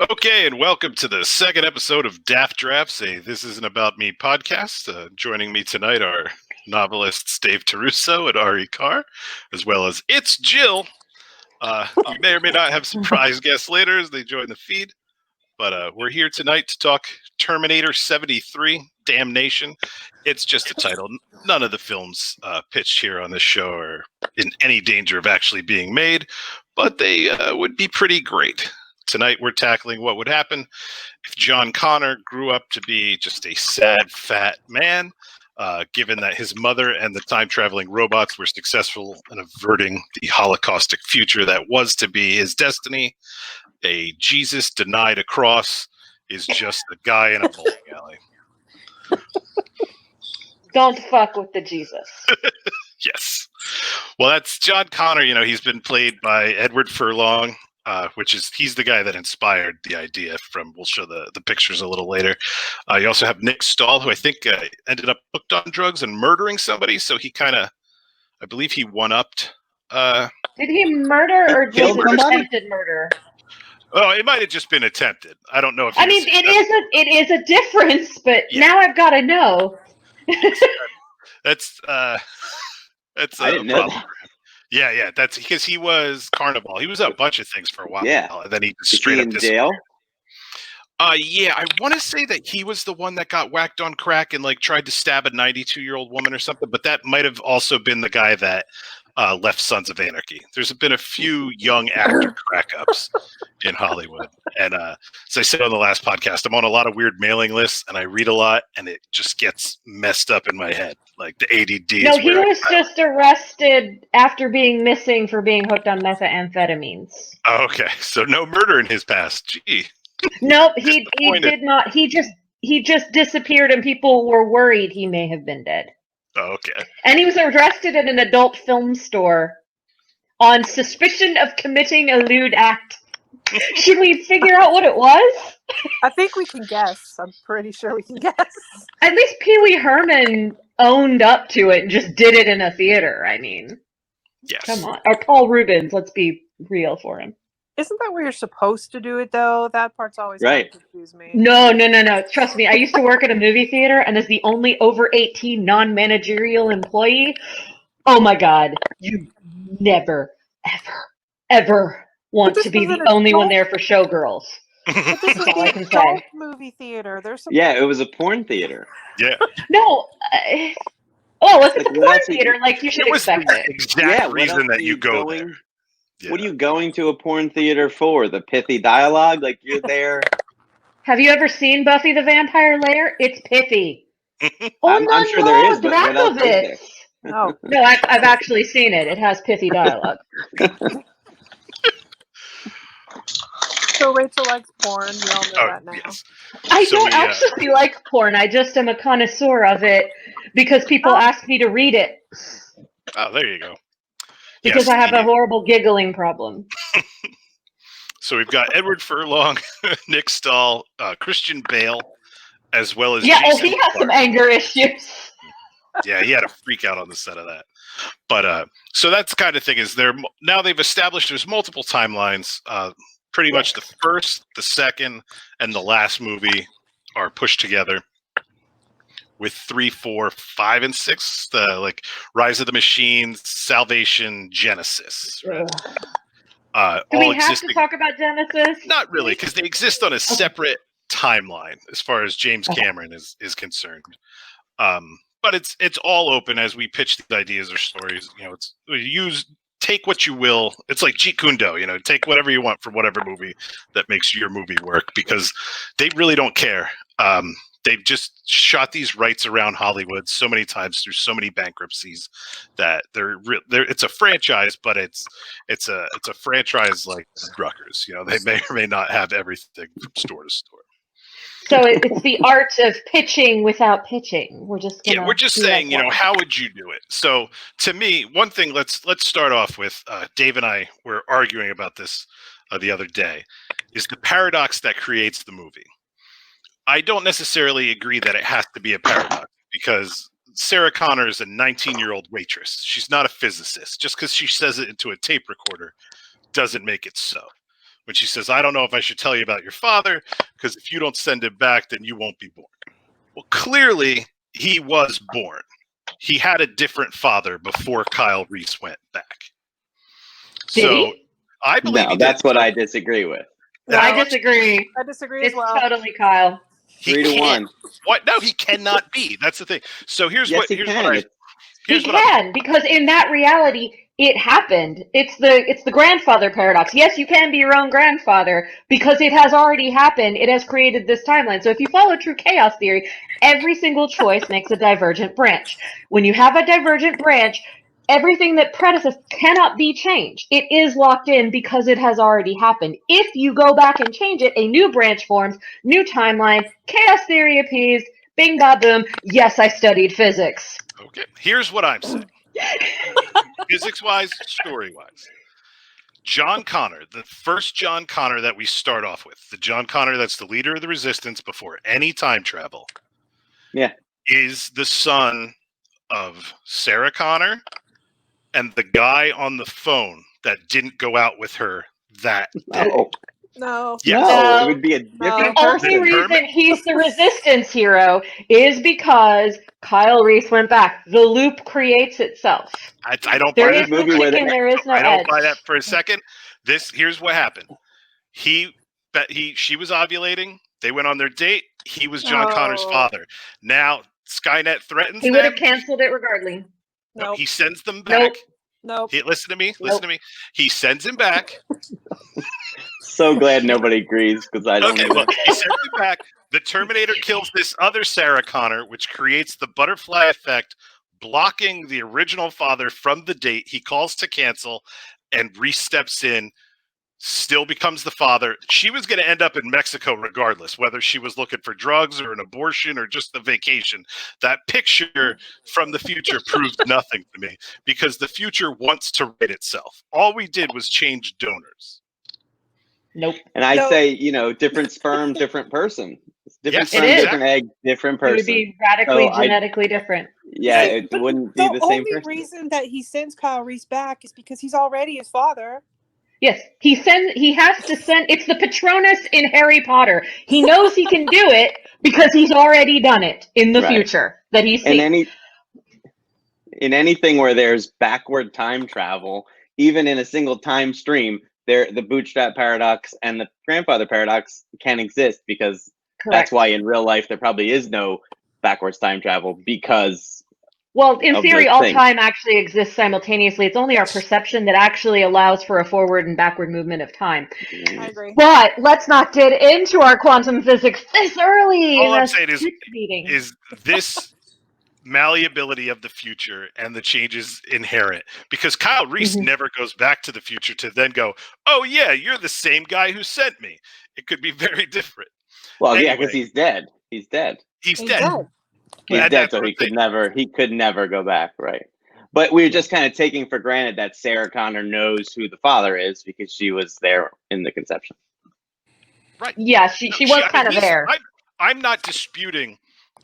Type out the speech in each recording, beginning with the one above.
Okay, and welcome to the second episode of Daft Drafts, a This Isn't About Me podcast. Joining me tonight are novelists Dave Terruso and Ari Carr, as well as It's Jill. You may or may not have surprise guests later as they join the feed, but we're here tonight to talk Terminator 73, Damnation. It's just a title. None of the films pitched here on this show are in any danger of actually being made, but they would be pretty great. Tonight we're tackling what would happen if Jon Connor grew up to be just a sad, fat man, given that his mother and the time-traveling robots were successful in averting the holocaustic future that was to be his destiny. A Jesus denied a cross is just a guy in a bowling alley. Don't fuck with the Jesus. Yes. Well, that's Jon Connor. You know, he's been played by Edward Furlong. He's the guy that inspired the idea from, we'll show the pictures a little later. You also have Nick Stahl, who I think ended up hooked on drugs and murdering somebody. So he kind of, I believe he one-upped. Did he murder or was it attempted murder? Oh, it might have just been attempted. I don't know if. It is a difference, but now I've got to know. That's I didn't know problem. That. Yeah, that's because he was Carnival. He was a bunch of things for a while. Yeah, and then he just straight up jail. Yeah, I want to say that he was the one that got whacked on crack and like tried to stab a 92-year-old woman or something. But that might have also been the guy that left Sons of Anarchy. There's been a few young actor crack-ups in Hollywood. And as I said on the last podcast, I'm on a lot of weird mailing lists and I read a lot and it just gets messed up in my head. Like the ADD. No, he was just arrested after being missing for being hooked on methamphetamines. Oh, okay. So no murder in his past. Gee. Nope, he did not. He just disappeared and people were worried he may have been dead. Oh, okay. And he was arrested at an adult film store on suspicion of committing a lewd act. Should we figure out what it was? I think we can guess. I'm pretty sure we can guess. At least Pee Wee Herman owned up to it and just did it in a theater. I mean, yes. Come on. Or Paul Rubens, let's be real for him. Isn't that where you're supposed to do it, though? That part's always right. Confused me. No. Trust me. I used to work at a movie theater, and as the only over 18 non-managerial employee, oh my God, you never, ever want to be the only one there for showgirls. But this is all I an can adult say. Movie theater. There's some. Yeah, it was a porn theater. Yeah. No. If it's a porn theater, like you should expect it. Exact reason that you go there. Yeah. What are you going to a porn theater for? The pithy dialogue? Like you're there. Have you ever seen Buffy the Vampire Slayer? It's pithy. I'm sure there is, but what else is there? No, I've actually seen it. It has pithy dialogue. So Rachel likes porn. We all know that now. Yes. I don't actually like porn. I just am a connoisseur of it because people ask me to read it. Oh, there you go. Because I have a horrible giggling problem. So we've got Edward Furlong, Nick Stahl, Christian Bale, as well as he has some anger issues. Yeah, he had a freak out on the set of that. But so that's the kind of thing is now they've established there's multiple timelines. Pretty much the first, the second, and the last movie are pushed together with 3, 4, 5, and 6, like Rise of the Machines, Salvation, Genesis. Right? Do we have to talk about Genesis? Not really, because they exist on a separate timeline as far as James Cameron is concerned. But it's all open as we pitch these ideas or stories. You know, take what you will. It's like Jeet Kune Do, you know, take whatever you want from whatever movie that makes your movie work because they really don't care. They've just shot these rights around Hollywood so many times through so many bankruptcies that it's a franchise, but it's a franchise like Rutgers. You know, they may or may not have everything from store to store. So it's the art of pitching without pitching. We're just saying, you know, how would you do it? So to me, one thing, let's start off with Dave and I were arguing about this the other day, is the paradox that creates the movie. I don't necessarily agree that it has to be a paradox because Sarah Connor is a 19-year-old waitress. She's not a physicist. Just because she says it into a tape recorder doesn't make it so. when she says, I don't know if I should tell you about your father, because if you don't send him back, then you won't be born. Well, clearly, he was born. He had a different father before Kyle Reese went back. Did he? I believe No, he that's did. what I disagree with. Well, I disagree. I disagree It's as well. totally Kyle. He 3-1. can't. What? No, he cannot be. That's the thing. So here's Yes, what. he Here's can. what I. He Here's what I. can, because in that reality, it happened. It's the grandfather paradox. Yes, you can be your own grandfather because it has already happened. It has created this timeline. So if you follow true chaos theory, every single choice makes a divergent branch. When you have a divergent branch, everything that predeceases cannot be changed. It is locked in because it has already happened. If you go back and change it, a new branch forms, new timeline, chaos theory appeased, bing ba boom. Yes, I studied physics. Okay. Here's what I'm saying. Physics-wise, story-wise. Jon Connor, the first Jon Connor that we start off with, the Jon Connor that's the leader of the Resistance before any time travel, is the son of Sarah Connor and the guy on the phone that didn't go out with her that day. No. Yes. No, it would be a The different only person. reason he's the resistance hero is because Kyle Reese went back. The loop creates itself. I don't There buy is that. no chicken, there is no I don't edge. buy that for a second. Here's what happened. She was ovulating. They went on their date. He was Jon Connor's father. Now Skynet threatens He them. would have canceled it regardless. No, he sends them back. Nope. Listen to me. Listen to me. He sends him back. So glad nobody agrees because I don't. Okay, well, he sends him back. The Terminator kills this other Sarah Connor, which creates the butterfly effect, blocking the original father from the date. He calls to cancel, and Reese steps in, still becomes the father. She was going to end up in Mexico regardless, whether she was looking for drugs or an abortion or just a vacation. That picture from the future proved nothing to me because the future wants to write itself. All we did was change donors. Nope. And I say, different sperm, different person. Different sperm, different egg, different person. It would be radically genetically different. Yeah, it wouldn't be the same person. The only reason that he sends Kyle Reese back is because he's already his father. Yes, he has to send. It's the Patronus in Harry Potter. He knows he can do it because he's already done it in the future that he's seen. In anything where there's backward time travel, even in a single time stream, the bootstrap paradox and the grandfather paradox can exist because that's why in real life there probably is no backwards time travel because. Well, in theory, all time actually exists simultaneously. It's only our perception that actually allows for a forward and backward movement of time. I agree. But let's not get into our quantum physics this early. All I'm saying is this malleability of the future and the changes inherent. Because Kyle Reese never goes back to the future to then go, oh, yeah, you're the same guy who sent me. It could be very different. Well, anyway, because he's dead. He's dead. He's dead. He's dead, so he could never go back, right? But we were just kind of taking for granted that Sarah Connor knows who the father is because she was there in the conception. Right. Yeah, she was kind of there. I'm not disputing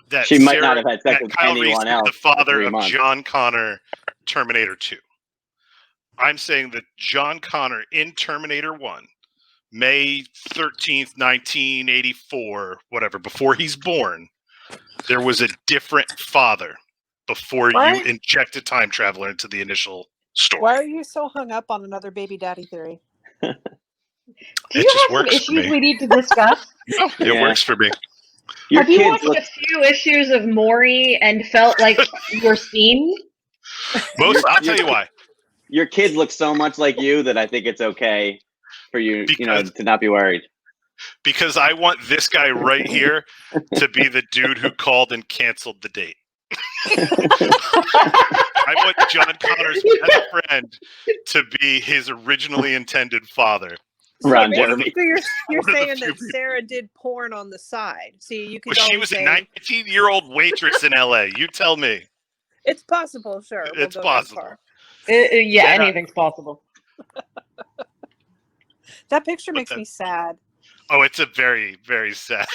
that she might not have had sex with Kyle anyone Reese else. Is the father of Jon Connor, Terminator 2. I'm saying that Jon Connor in Terminator 1, May 13th, 1984, whatever, before he's born, there was a different father before you inject a time traveler into the initial story. Why are you so hung up on another baby daddy theory? Do you have some issues we need to discuss? It works for me. Have you watched a few issues of Maury and felt like you were seen? I'll tell you why. Your kids look so much like you that I think it's okay for you, to not be worried. Because I want this guy right here to be the dude who called and canceled the date. I want Jon Connor's best friend to be his originally intended father. Ron Jeremy. So you're saying that Sarah did porn on the side. See, you could. Well, she was a 19-year-old waitress in LA. You tell me. It's possible, sure. It's possible. Anything's possible. That picture makes me sad. Oh, it's a very, very sad.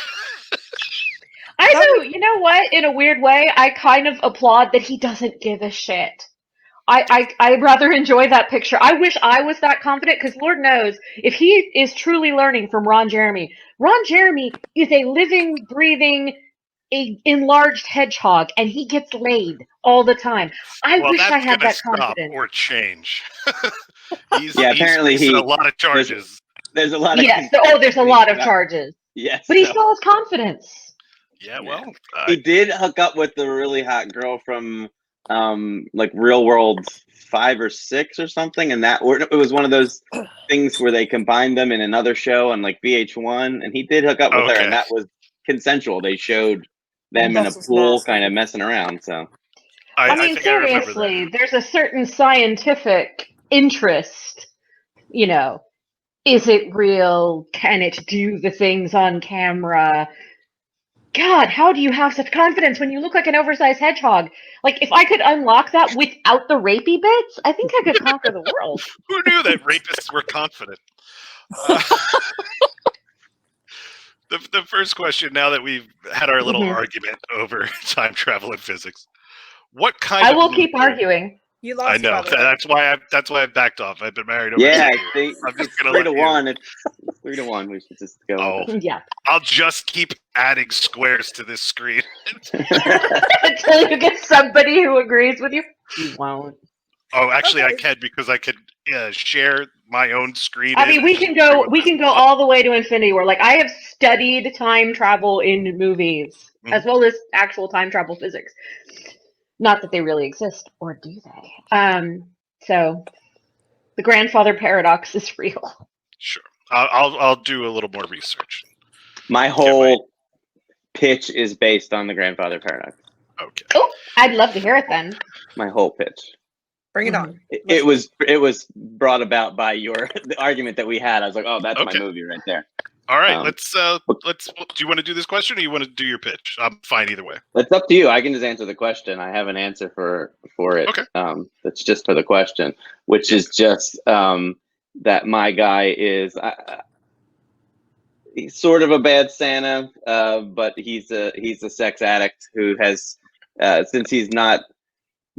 You know what? In a weird way, I kind of applaud that he doesn't give a shit. I'd rather enjoy that picture. I wish I was that confident, because Lord knows, if he is truly learning from Ron Jeremy is a living, breathing, enlarged hedgehog, and he gets laid all the time. I wish I had that confidence. Or change. he's apparently facing a lot of charges. There's a lot of there's a lot of charges. Yes, but he still has confidence. Yeah, well, he did hook up with the really hot girl from like Real World 5 or 6 or something, and it was one of those things where they combined them in another show on like VH1, and he did hook up with her, and that was consensual. They showed them in a pool kind of messing around. So I mean, seriously, there's a certain scientific interest, you know. Is it real? Can it do the things on camera? God, how do you have such confidence when you look like an oversized hedgehog? Like, if I could unlock that without the rapey bits, I think I could conquer the world. Who knew that rapists were confident? The first question, now that we've had our little argument over time travel and physics, what kind of... I will keep arguing. You lost. I know. That's why I backed off. I've been married over 2 years. I think I'm just gonna 3-1. It's 3-1. We should just go. Oh, yeah. I'll just keep adding squares to this screen until you get somebody who agrees with you. You won't. Oh, actually, I can, because I could share my own screen. I mean, we can go all the way to infinity. Where, like, I have studied time travel in movies as well as actual time travel physics. Not that they really exist, or do they? So the grandfather paradox is real. Sure, I'll do a little more research. My whole pitch is based on the grandfather paradox. Okay. Oh, I'd love to hear it then. My whole pitch. Bring it on. It was brought about by the argument that we had. I was like, oh, that's my movie right there. All right, let's. Do you want to do this question, or you want to do your pitch? I'm fine either way. It's up to you. I can just answer the question. I have an answer for it. Okay. That's just for the question, which is just that my guy is he's sort of a bad Santa, but he's a sex addict who has since he's not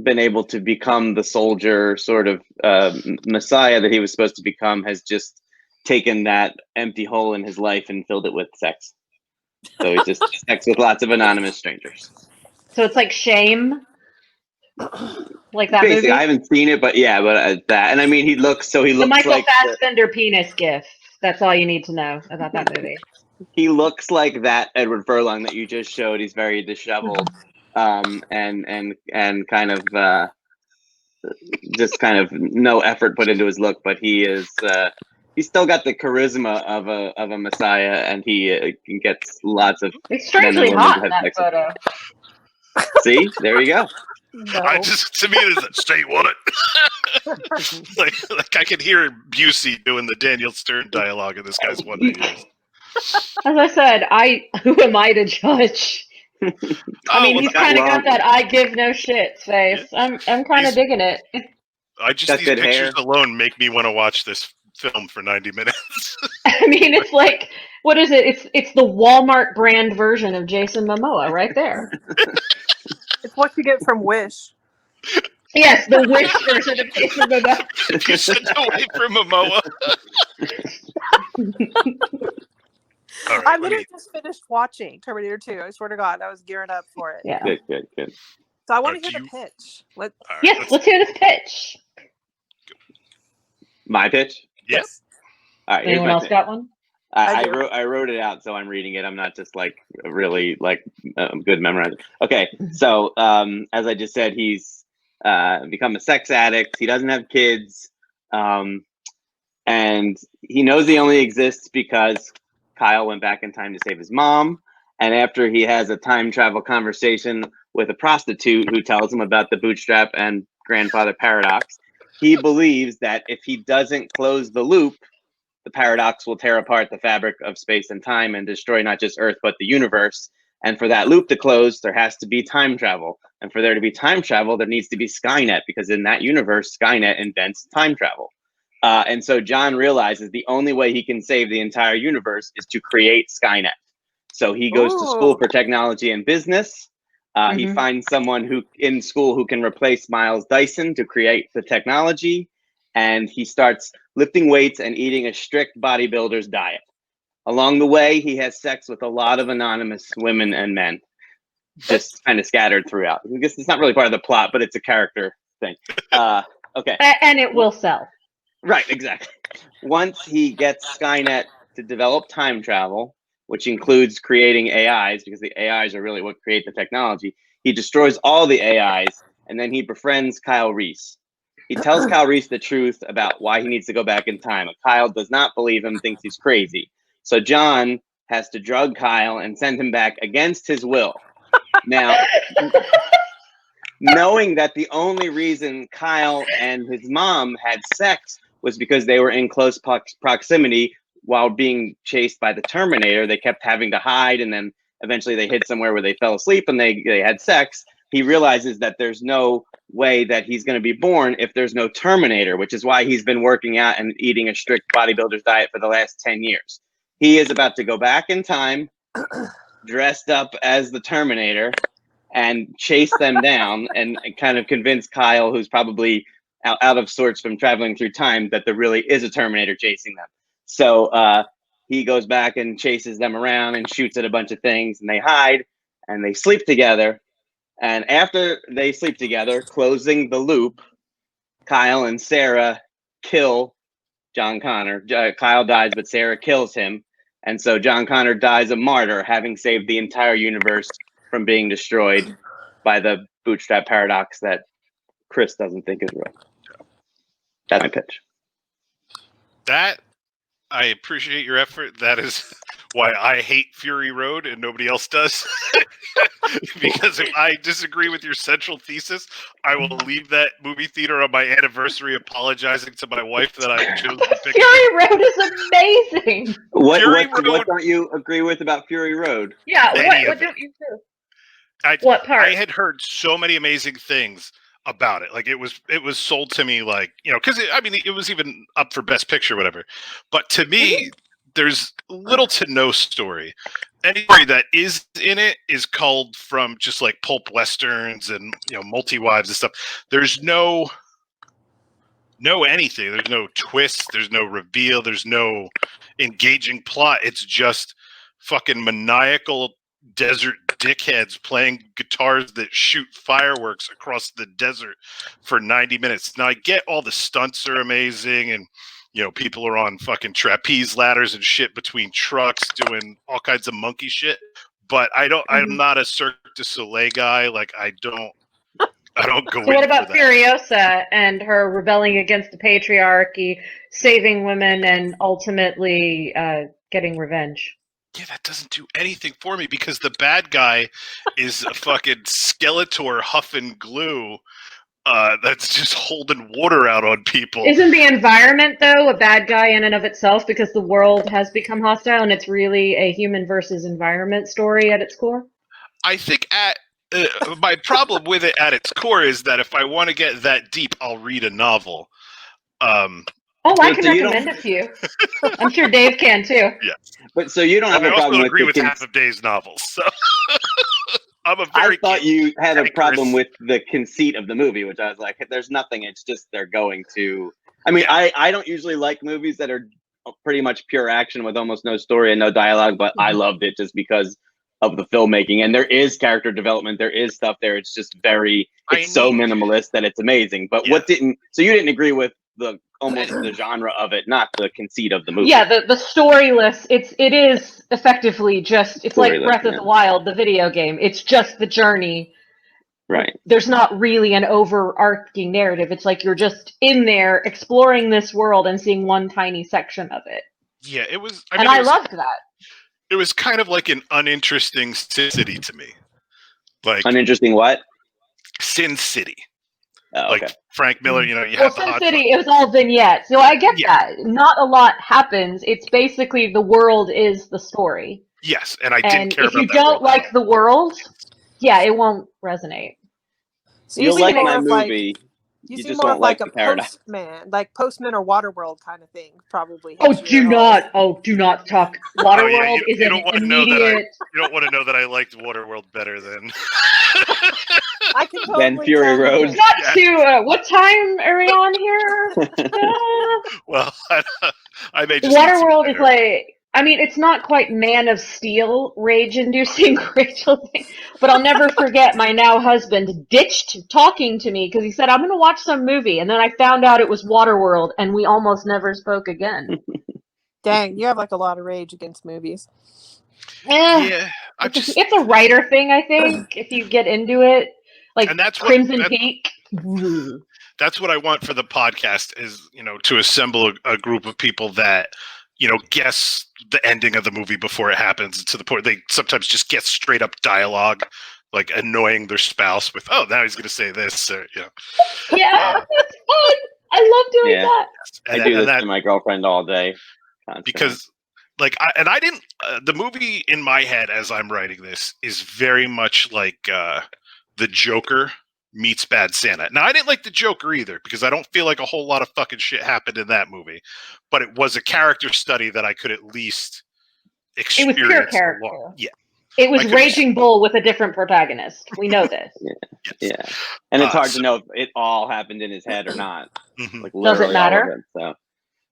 been able to become the soldier sort of messiah that he was supposed to become, has just taken that empty hole in his life and filled it with sex. So he just sex with lots of anonymous strangers. So it's like Shame, like that Basically, movie. I haven't seen it, but yeah, but that, and I mean, he looks the Michael like Fassbender penis gif. That's all you need to know about that movie. He looks like that Edward Furlong that you just showed. He's very disheveled, and kind of just kind of no effort put into his look, but he is. He's still got the charisma of a messiah, and he gets lots of. It's strangely hot in that photo. See, there you go. No. To me, it is say what? like I can hear Busey doing the Daniel Stern dialogue in this guy's one video. As I said, who am I to judge? I mean, he's kind of got that "I give no shit" face. I'm kind of digging it. These pictures alone make me want to watch this film for 90 minutes. I mean, it's like, what is it? It's the Walmart brand version of Jason Momoa right there. It's what you get from Wish. Yes, the Wish version of Jason Momoa. You said away from Momoa. Right, I literally just finished watching Terminator 2. I swear to God, I was gearing up for it. Yeah. Good. So I want to hear the pitch. Let's hear this pitch. My pitch? Yes. All right. Anyone else got one? I wrote it out, so I'm reading it. I'm not just like really like good memorizer. Okay, so as I just said, he's become a sex addict. He doesn't have kids, and he knows he only exists because Kyle went back in time to save his mom. And after he has a time travel conversation with a prostitute who tells him about the bootstrap and grandfather paradox, he believes that if he doesn't close the loop, the paradox will tear apart the fabric of space and time and destroy not just Earth, but the universe. And for that loop to close, there has to be time travel. And for there to be time travel, there needs to be Skynet, because in that universe, Skynet invents time travel. And so John realizes the only way he can save the entire universe is to create Skynet. So he goes to school for technology and business. He finds someone who in school who can replace Miles Dyson to create the technology, and he starts lifting weights and eating a strict bodybuilder's diet. Along the way, he has sex with a lot of anonymous women and men, just kind of scattered throughout. I guess it's not really part of the plot, but it's a character thing. Okay. And it will sell. Right, exactly. Once he gets Skynet to develop time travel, which includes creating AIs, because the AIs are really what create the technology, he destroys all the AIs, and then he befriends Kyle Reese. He tells Kyle Reese the truth about why he needs to go back in time. And Kyle does not believe him, thinks he's crazy. So John has to drug Kyle and send him back against his will. Now, knowing that the only reason Kyle and his mom had sex was because they were in close proximity while being chased by the Terminator, they kept having to hide, and then eventually they hid somewhere where they fell asleep and they had sex. He realizes that there's no way that he's going to be born if there's no Terminator, which is why he's been working out and eating a strict bodybuilder's diet for the last 10 years. He is about to go back in time, dressed up as the Terminator, and chase them down and kind of convince Kyle, who's probably out of sorts from traveling through time, that there really is a Terminator chasing them. So he goes back and chases them around and shoots at a bunch of things, and they hide and they sleep together. And after they sleep together, closing the loop, Kyle and Sarah kill Jon Connor. Kyle dies, but Sarah kills him. And so Jon Connor dies a martyr, having saved the entire universe from being destroyed by the bootstrap paradox that Chris doesn't think is real. That's my pitch. That, I appreciate your effort. That is why I hate Fury Road and nobody else does. Because if I disagree with your central thesis, I will leave that movie theater on my anniversary apologizing to my wife that I chose the picture. Fury Road is amazing. What don't you agree with about Fury Road? Yeah, what don't you do? What part? I had heard so many amazing things about it. Like it was sold to me like, because it was even up for Best Picture, whatever. But to me, there's little to no story. Any story that is in it is culled from just like pulp westerns and multi-wives and stuff. There's no anything. There's no twist. There's no reveal. There's no engaging plot. It's just fucking maniacal desert dickheads playing guitars that shoot fireworks across the desert for 90 minutes. Now I get all the stunts are amazing and people are on fucking trapeze ladders and shit between trucks doing all kinds of monkey shit, but I'm not a Cirque du Soleil guy. Like I don't go. So what about Furiosa and her rebelling against the patriarchy, saving women, and ultimately getting revenge? Yeah, that doesn't do anything for me because the bad guy is a fucking Skeletor huffing glue that's just holding water out on people. Isn't the environment, though, a bad guy in and of itself because the world has become hostile and it's really a human versus environment story at its core? I think my problem with it at its core is that if I want to get that deep, I'll read a novel. I can recommend it to you. I'm sure Dave can too. Yeah, but so you don't have a problem with. I also agree with half of Dave's novels. So I thought you had a problem with the conceit of the movie, which I was like, "There's nothing. It's just they're going to." I mean, I don't usually like movies that are pretty much pure action with almost no story and no dialogue, but I loved it just because of the filmmaking, and there is character development. There is stuff there. It's just so minimalist that it's amazing. But you didn't agree with almost the genre of it, not the conceit of the movie. Yeah, the storyless. It is effectively just like Breath of the Wild, the video game. It's just the journey. Right. There's not really an overarching narrative. It's like you're just in there exploring this world and seeing one tiny section of it. Yeah, it was. I loved that. It was kind of like an uninteresting Sin City to me. Like uninteresting what? Sin City. Oh, okay. Like Frank Miller, you have the Sin City, it was all vignettes. So I get that. Not a lot happens. It's basically the world is the story. Yes, and I didn't care about that. If you don't like the world, it won't resonate. You'll like my movie You You seem just more don't of like like a the paradox. Postman or Waterworld kind of thing. Probably. Oh, hits you at all. do not talk. Oh yeah, Waterworld is you an don't want to know that immediate. you don't want to know that I liked Waterworld better than. I can Then totally Fury tell you Road. did. Not Yeah. to. What time are we on here? Well, I may just need some Waterworld is dinner. like. I mean, it's not quite Man of Steel rage-inducing Rachel thing, but I'll never forget my now husband ditched talking to me because he said, I'm going to watch some movie, and then I found out it was Waterworld, and we almost never spoke again. Dang, you have like a lot of rage against movies. Yeah, I'm It's just. a writer thing, I think, if you get into it. Like And that's what Crimson Peak. that's what I want for the podcast is, to assemble a group of people that, guess the ending of the movie before it happens, to the point they sometimes just get straight up dialogue, like annoying their spouse with, "Oh, now he's going to say this," or, Yeah, that's fun. I love doing Yeah. that. I do this to my girlfriend all day. Constantly. Because I didn't the movie in my head as I'm writing this is very much like the Joker meets Bad Santa. Now I didn't like the Joker either because I don't feel like a whole lot of fucking shit happened in that movie, but it was a character study that I could at least It experience was pure character. along. Yeah. It was I could- Raging Bull with a different protagonist. We know this. Yes. Yeah, and it's hard so- to know if it all happened in his head or not. Mhm. Like Does it literally all of matter? it. So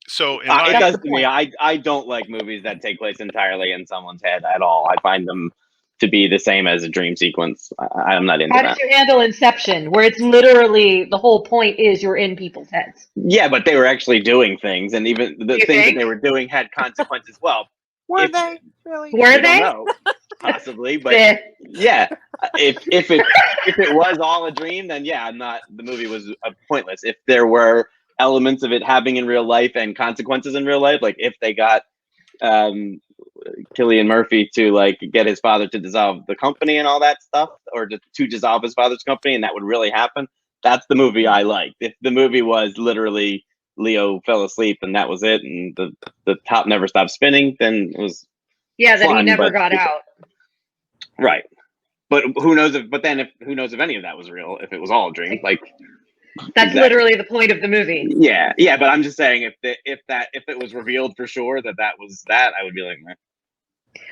So in it my does the to me. I don't like movies that take place entirely in someone's head at all. I find them to be the same as a dream sequence. I'm not into How that. did you handle Inception, where it's literally the whole point is you're in people's heads? Yeah, but they were actually doing things, and even the You things think? that they were doing had consequences. Well, Were If- they really? Were we they? don't know, possibly, but Eh. yeah, if it was all a dream, then yeah, the movie was pointless. If there were elements of it happening in real life and consequences in real life, like if they got Cillian Murphy to like get his father to dissolve the company and all that stuff, or to dissolve his father's company, and that would really happen. That's the movie I liked. If the movie was literally Leo fell asleep and that was it, and the top never stopped spinning, then it was Yeah, that he fun, never but- got out. right. But who knows who knows if any of that was real? If it was all a dream, like That's exactly. literally the point of the movie. Yeah. But I'm just saying, if it was revealed for sure that was that, I would be like, meh.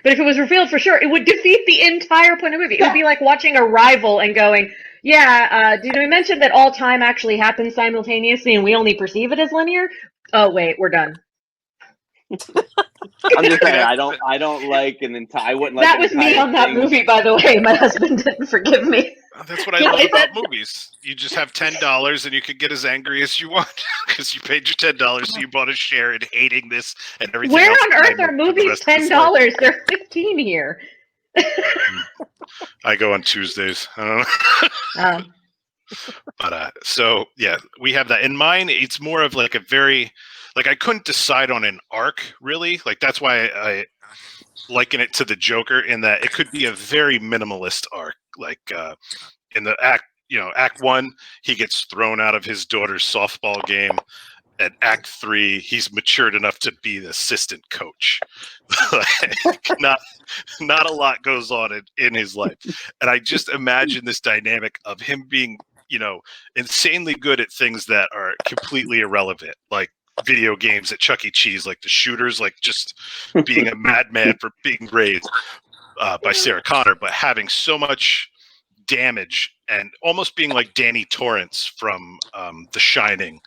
But if it was revealed for sure, it would defeat the entire point of the movie. It would be like watching Arrival and going, yeah, did we mention that all time actually happens simultaneously and we only perceive it as linear? Oh, wait, we're done. I'm just saying, I don't like an entire. I wouldn't like That an was me entire on that thing. movie, by the way. My husband didn't forgive me. That's what I Yeah, love I about said- movies. You just have $10 and you can get as angry as you want because you paid your $10, so you bought a share in hating this and everything. Where else on that I earth are know for the movies rest of this life. $10? They're $15 here. I go on Tuesdays. I don't know. But so yeah, we have that in mine. It's more of like a very, like I couldn't decide on an arc really. Like that's why I liken it to the Joker in that it could be a very minimalist arc. Like in the act 1, he gets thrown out of his daughter's softball game. At Act 3, he's matured enough to be the assistant coach. Like, not a lot goes on in his life, and I just imagine this dynamic of him being, insanely good at things that are completely irrelevant, like video games at Chuck E. Cheese, like the shooters, like just being a madman for being raised by Sarah Connor, but having so much damage and almost being like Danny Torrance from The Shining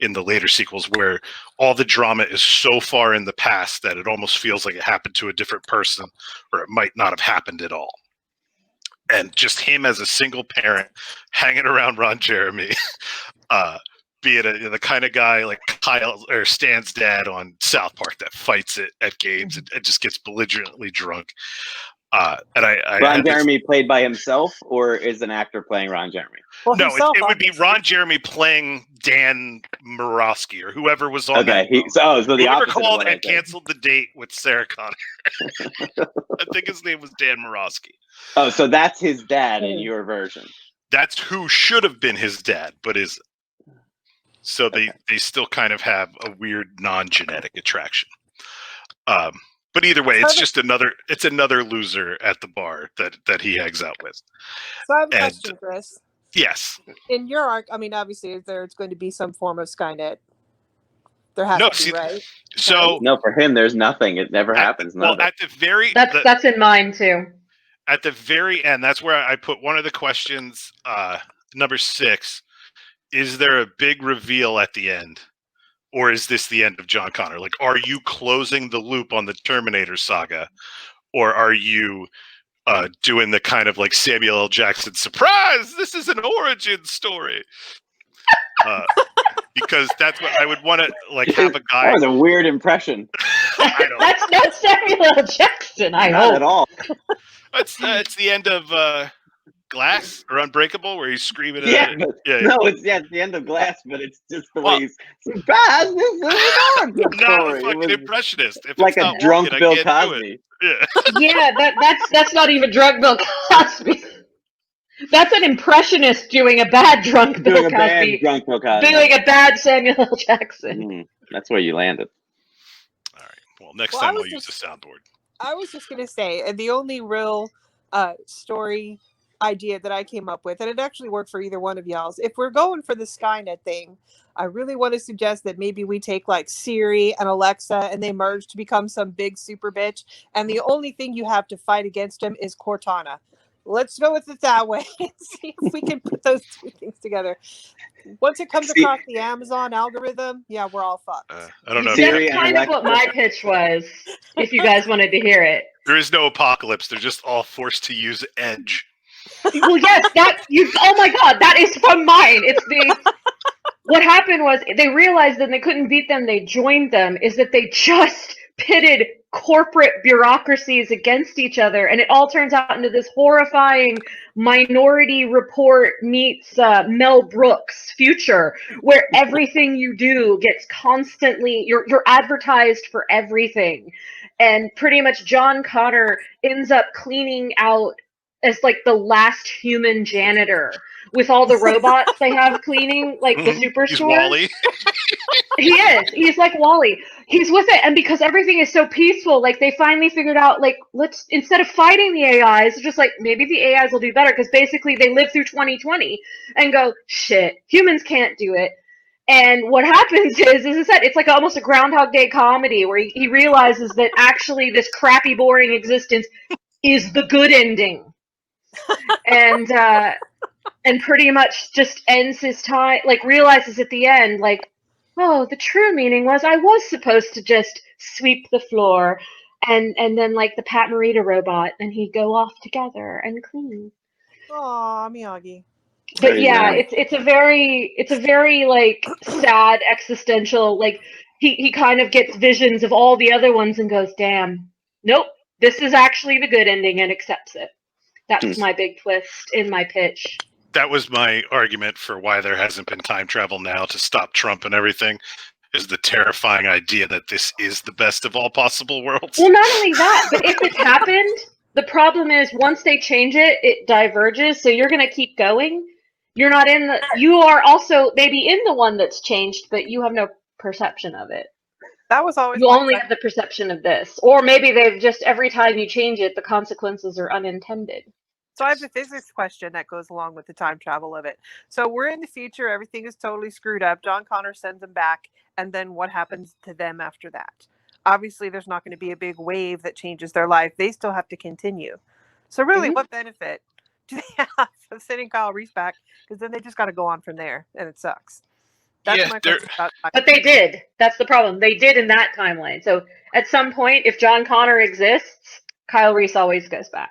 in the later sequels, where all the drama is so far in the past that it almost feels like it happened to a different person, or it might not have happened at all. And just him as a single parent hanging around Ron Jeremy, being the kind of guy like Kyle or Stan's dad on South Park that fights it at games and just gets belligerently drunk. And I Ron Jeremy played by himself, or is an actor playing Ron Jeremy? Well, no, himself, it would be obviously. Ron Jeremy playing Dan Morosky or whoever was on Okay, that. so the Whoever opposite of called what I and said. canceled the date with Sarah Connor. I think his name was Dan Morosky. Oh, so that's his dad in your version. That's who should have been his dad, but isn't. So they still kind of have a weird non-genetic attraction. But either way, it's just another loser at the bar that he hangs out with. So I have a And- question, Chris. Yes. In your arc, I mean, obviously, there's going to be some form of Skynet. There has No, to be, see, right? so No, for him, there's nothing. It never happens. None of it. at the very That's in mine too. at the very end, that's where I put one of the questions, number 6. Is there a big reveal at the end? Or is this the end of Jon Connor? Like, are you closing the loop on the Terminator saga? Or are you doing the kind of like Samuel L. Jackson, surprise, this is an origin story? Because that's what I would want to like have a guy. That was a weird impression. I don't That's not Samuel L. Jackson, I Not hope. at all. It's the end of Glass or Unbreakable, where he's screaming at Yeah, it. but Yeah. no, it's the end of Glass, but it's just the Well, way he's surprise. This is an origin I'm not story. a It fucking was impressionist. If like it's a not drunk working, Bill I can't do Cosby. it. Yeah. Yeah, that's not even drunk Bill Cosby. That's an impressionist doing a bad drunk Bill Doing a bad Cosby. drunk Bill Cosby. Doing a bad Samuel L. Jackson. That's where you landed. All right. Well, next Well, time I'll use the soundboard. I was just going to say, the only real story idea that I came up with, and it actually worked for either one of y'all's, if we're going for the Skynet thing, I really want to suggest that maybe we take like Siri and Alexa and they merge to become some big super bitch, and the only thing you have to fight against them is Cortana. Let's go with it that way and see if we can put those two things together. Once it comes across the Amazon algorithm, yeah, we're all fucked. I don't know. Siri That's and kind of what my pitch was, if you guys wanted to hear it. There is no apocalypse. They're just all forced to use Edge. Well, yes, oh my god, that is from mine. What happened was they realized that they couldn't beat them, they joined them, is that they just pitted corporate bureaucracies against each other, and it all turns out into this horrifying Minority Report meets Mel Brooks future, where everything you do gets constantly, you're advertised for everything, and pretty much Jon Connor ends up cleaning out as like the last human janitor with all the robots they have cleaning, like the superstore. He's Wally. He is. He's like Wally. He's with it, and because everything is so peaceful, like they finally figured out, like, let's, instead of fighting the AIs, just like maybe the AIs will do better, because basically they live through 2020 and go, shit, humans can't do it. And what happens is I said, it's like almost a Groundhog Day comedy where he realizes that actually this crappy, boring existence is the good ending. And pretty much just ends his time, like realizes at the end, like, oh, the true meaning was I was supposed to just sweep the floor, and then like the Pat Morita robot, and he'd go off together and clean. Aw, Miyagi. But yeah, it's a very like sad existential, like he kind of gets visions of all the other ones and goes, damn, nope, this is actually the good ending, and accepts it. That's my big twist in my pitch. That was my argument for why there hasn't been time travel now to stop Trump and everything, is the terrifying idea that this is the best of all possible worlds. Well, not only that, but if it happened, the problem is once they change it, it diverges, so you're going to keep going. You're not in the... You are also maybe in the one that's changed, but you have no perception of it. That was always... You only have the perception of this. Or maybe they've just, every time you change it, the consequences are unintended. So I have a physics question that goes along with the time travel of it. So we're in the future. Everything is totally screwed up. Jon Connor sends them back. And then what happens to them after that? Obviously, there's not going to be a big wave that changes their life. They still have to continue. So really, what benefit do they have of sending Kyle Reese back? Because then they just got to go on from there. And it sucks. That's my question about time. But they did. That's the problem. They did in that timeline. So at some point, if Jon Connor exists, Kyle Reese always goes back.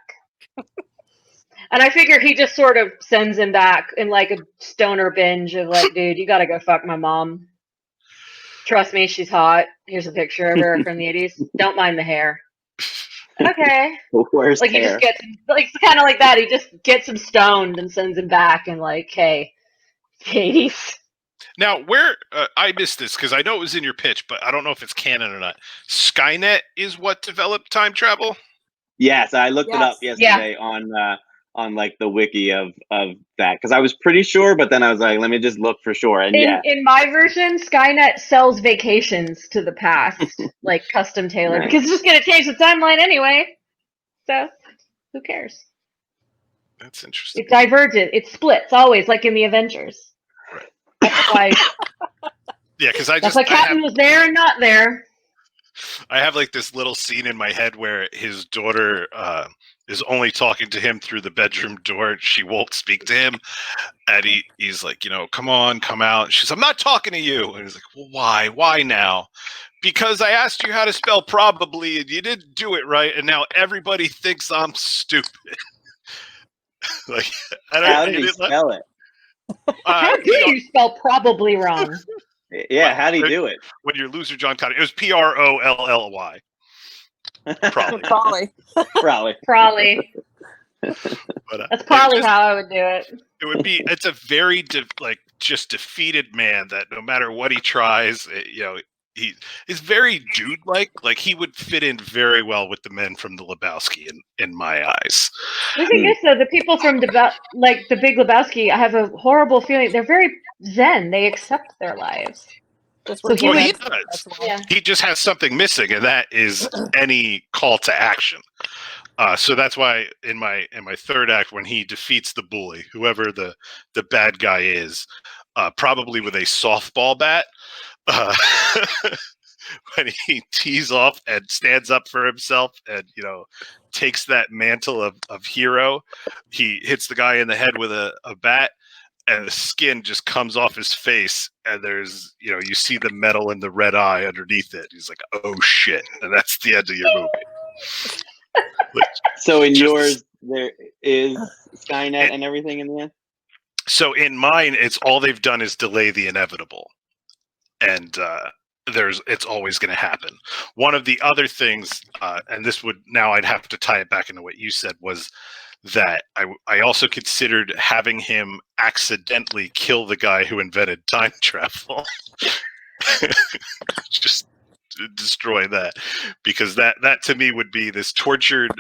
And I figure he just sort of sends him back in like a stoner binge of like, dude, you gotta go fuck my mom. Trust me, she's hot. Here's a picture of her from the 80s. Don't mind the hair. Okay. Where's like he hair? just gets, like kind of like that. He just gets him stoned and sends him back and like, hey, 80s. Now, where I missed this because I know it was in your pitch, but I don't know if it's canon or not. Skynet is what developed time travel? Yes, I looked it up yesterday on like the wiki of that because I was pretty sure, but then I was like, let me just look for sure. And in my version, Skynet sells vacations to the past, like custom tailored, because it's just gonna change the timeline anyway. So who cares? That's interesting. It diverges. It splits always, like in the Avengers. Right. That's why. Yeah, because That's why Captain was there and not there. I have like this little scene in my head where his daughter is only talking to him through the bedroom door. She won't speak to him, and he's like, come on, come out. She's, I'm not talking to you. And he's like, well, why? Why now? Because I asked you how to spell probably, and you didn't do it right, and now everybody thinks I'm stupid. Like, How did he spell it? How do you spell probably wrong? Yeah, how do you do it? When your loser Jon Connor, it was Prolly. Probably. Probably. But, that's probably how I would do it. It would be. It's a very just defeated man that no matter what he tries, he's very dude-like. Like he would fit in very well with the men from the Lebowski in my eyes. The thing is, though, the people from the Big Lebowski, I have a horrible feeling they're very zen. They accept their lives. So he does. Yeah. He just has something missing, and that is any call to action. So that's why in my third act, when he defeats the bully, whoever the bad guy is, probably with a softball bat, when he tees off and stands up for himself and takes that mantle of hero, he hits the guy in the head with a bat, and the skin just comes off his face, and there's you see the metal and the red eye underneath it. He's like, oh shit, and that's the end of your movie. So in yours, there is Skynet and everything in the end? So in mine, it's all they've done is delay the inevitable. And it's always going to happen. One of the other things, and this would, now I'd have to tie it back into what you said, was that I also considered having him accidentally kill the guy who invented time travel. Just destroy that, because that to me would be this tortured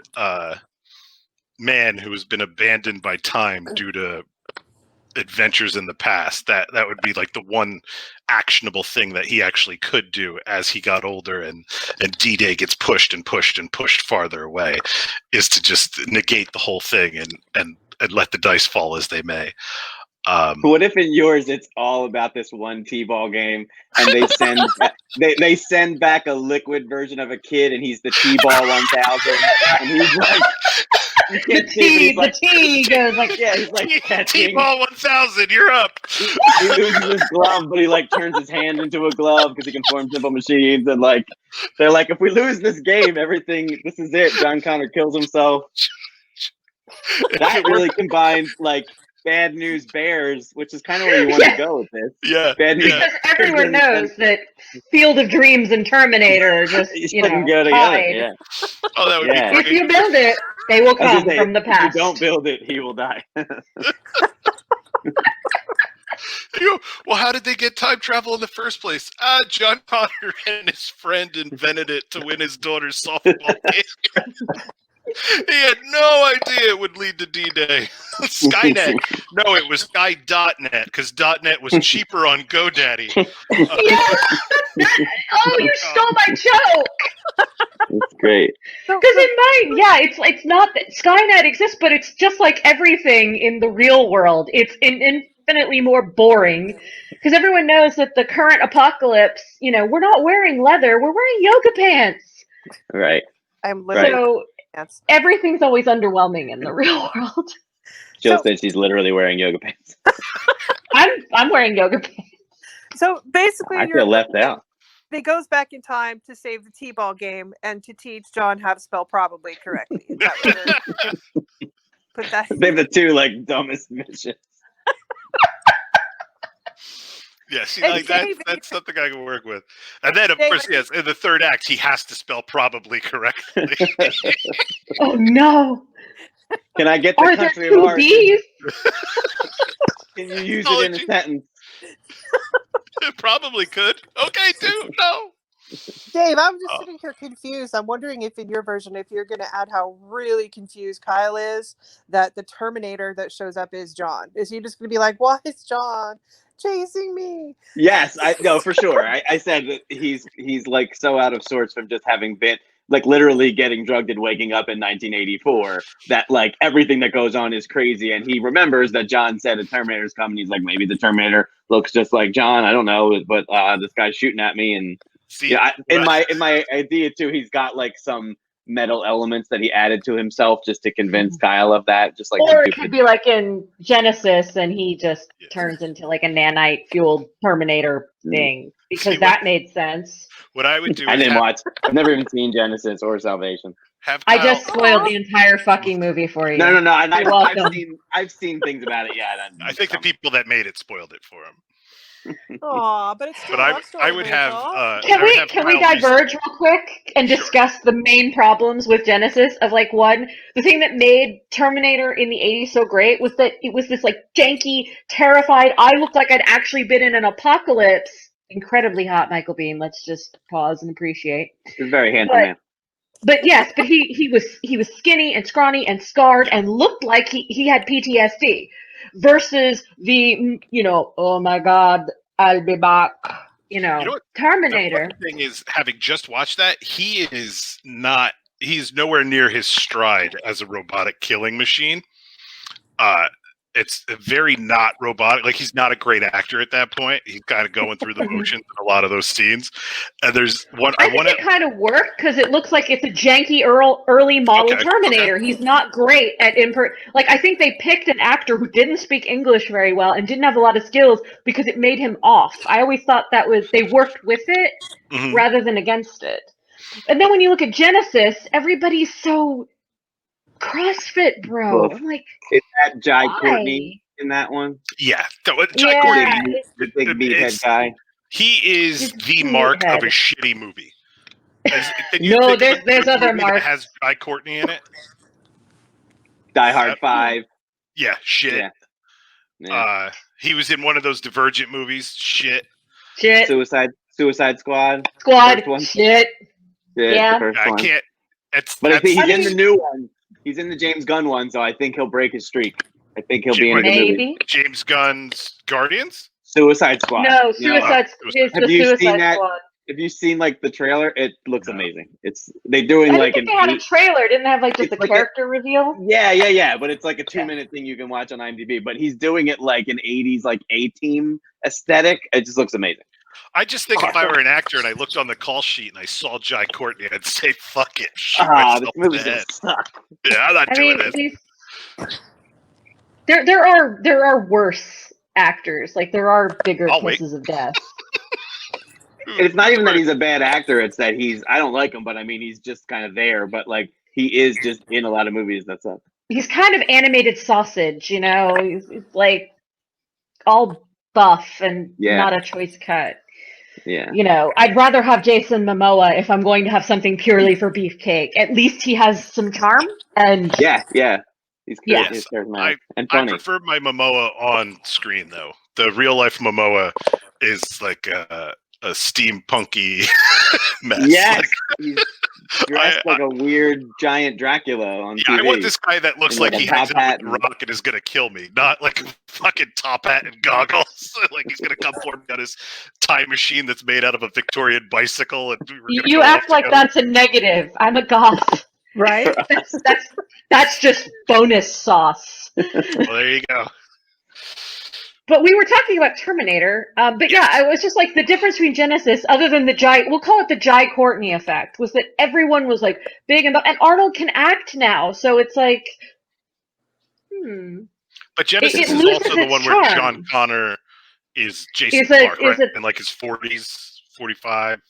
man who has been abandoned by time due to adventures in the past. That would be like the one actionable thing that he actually could do as he got older and D-Day gets pushed and pushed and pushed farther away, is to just negate the whole thing and let the dice fall as they may. What if in yours it's all about this one T-ball game, and they send they send back a liquid version of a kid, and he's the T-ball 1000, and he's like, the T goes like, yeah, he's like catching. T-ball 1000, you're up. He loses his glove, but he turns his hand into a glove because he can form simple machines, and they're like, if we lose this game, this is it. Jon Connor kills himself. That really combines Bad News Bears, which is kind of where you want to go with this. Yeah. Bad News because everyone knows that Field of Dreams and Terminator just, go together. hide. Yeah. Oh, that would be great. If you build it, they will come from the past. If you don't build it, he will die. Well, how did they get time travel in the first place? Jon Connor and his friend invented it to win his daughter's softball game. He had no idea it would lead to D-Day. Skynet. No, it was Sky.net, because .net was cheaper on GoDaddy. Oh, you stole my joke! That's great. Because in mine, it's not that Skynet exists, but it's just like everything in the real world. It's infinitely more boring, because everyone knows that the current apocalypse, we're not wearing leather, we're wearing yoga pants. Right. I'm literally. So everything's always underwhelming in the real world. Jill said she's literally wearing yoga pants. I'm wearing yoga pants. So basically, I feel left out. It goes back in time to save the T-ball game and to teach Jon how to spell probably correctly. Is that what put that? They have the two dumbest missions. Yeah, see, that's something I can work with. And then, of course, yes, in the third act, he has to spell probably correctly. Oh, no. Can I get the country of origin? B's? Can you use it in a sentence? It probably could. Okay, dude, no. Dave, I'm just sitting here confused. I'm wondering if in your version, if you're going to add how really confused Kyle is, that the Terminator that shows up is Jon. Is he just going to be like, why is Jon chasing me? Yes, I know for sure. I said that he's so out of sorts from just having like literally getting drugged and waking up in 1984, that like everything that goes on is crazy. And he remembers that John said a Terminator's coming. He's like, maybe the Terminator looks just like John. I don't know, but this guy's shooting at me. And See, yeah, in my idea too, he's got like some metal elements that he added to himself just to convince Kyle of that. Just like, or it could be like in Genesis, and he just turns into like a nanite fueled Terminator thing, because that made sense. What I would do, I didn't watch. I've never even seen Genesis or Salvation. I just spoiled the entire fucking movie for you. No. I've seen things about it. Yeah, I think the people that made it spoiled it for him. Aw, but it's still But a love story, I would have. Can we diverge real quick and discuss the main problems with Genesis? Of like, one, the thing that made Terminator in the 80s so great was that it was this like janky, terrified, I looked like I'd actually been in an apocalypse. Incredibly hot Michael Biehn. Let's just pause and appreciate. He's a very handsome man. But yes, but he was skinny and scrawny and scarred and looked like he had PTSD. Versus the, oh my God, I'll be back, Terminator. The thing is, having just watched that, he's nowhere near his stride as a robotic killing machine. It's very not robotic. Like, he's not a great actor at that point. He's kind of going through the motions in a lot of those scenes. And there's one. I think it kind of worked because it looks like it's a janky early model Terminator. Okay. He's not great at like, I think they picked an actor who didn't speak English very well and didn't have a lot of skills because it made him off. I always thought they worked with it rather than against it. And then when you look at Genesis, everybody's so CrossFit, bro. I'm like, is that Jai Courtney in that one? Yeah, Jai Courtney, the big meathead guy. He is the mark of a shitty movie. No, there's other marks. That has Jai Courtney in it. Die Hard 5. Yeah, shit. Yeah. He was in one of those Divergent movies. Shit. Suicide Squad. Shit. Yeah. I can't. He's in the new one. He's in the James Gunn one, so I think he'll break his streak. I think he'll be in the movie. James Gunn's Guardians? Suicide Squad. No, Suicide Squad. Have you seen that? Have you seen like the trailer? It looks amazing. They're doing like they had a trailer. Didn't they have like just a character reveal? Yeah. But it's like a 2-minute thing you can watch on IMDb. But he's doing it like an 80s like A-Team aesthetic. It just looks amazing. I just think if I were an actor and I looked on the call sheet and I saw Jai Courtney, I'd say, "Fuck it, this movie's gonna suck." Yeah, I'm not doing it. There are worse actors. Like, there are bigger kisses of death. It's not even that he's a bad actor. It's that I don't like him, but I mean, he's just kind of there. But like, he is just in a lot of movies that suck. He's kind of animated sausage, He's like all buff and not a choice cut. Yeah. I'd rather have Jason Momoa if I'm going to have something purely for beefcake. At least he has some charm and yeah. He's charismatic and funny. I prefer my Momoa on screen though. The real life Momoa is like a steampunky mess. Yes. He's dressed like a weird giant Dracula on TV. I want this guy that looks like he has a rock and is going to kill me, not like a fucking top hat and goggles. Like he's going to come for me on his time machine that's made out of a Victorian bicycle. And you act like that's a negative. I'm a goth, right? that's just bonus sauce. Well, there you go. But we were talking about Terminator, I was just like, the difference between Genesis, other than we'll call it the Jai Courtney effect, was that everyone was like big and Arnold can act now, so it's like, But Genesis is also the one where Jon Connor is Jason Clarke, right? In like his 40s, 45.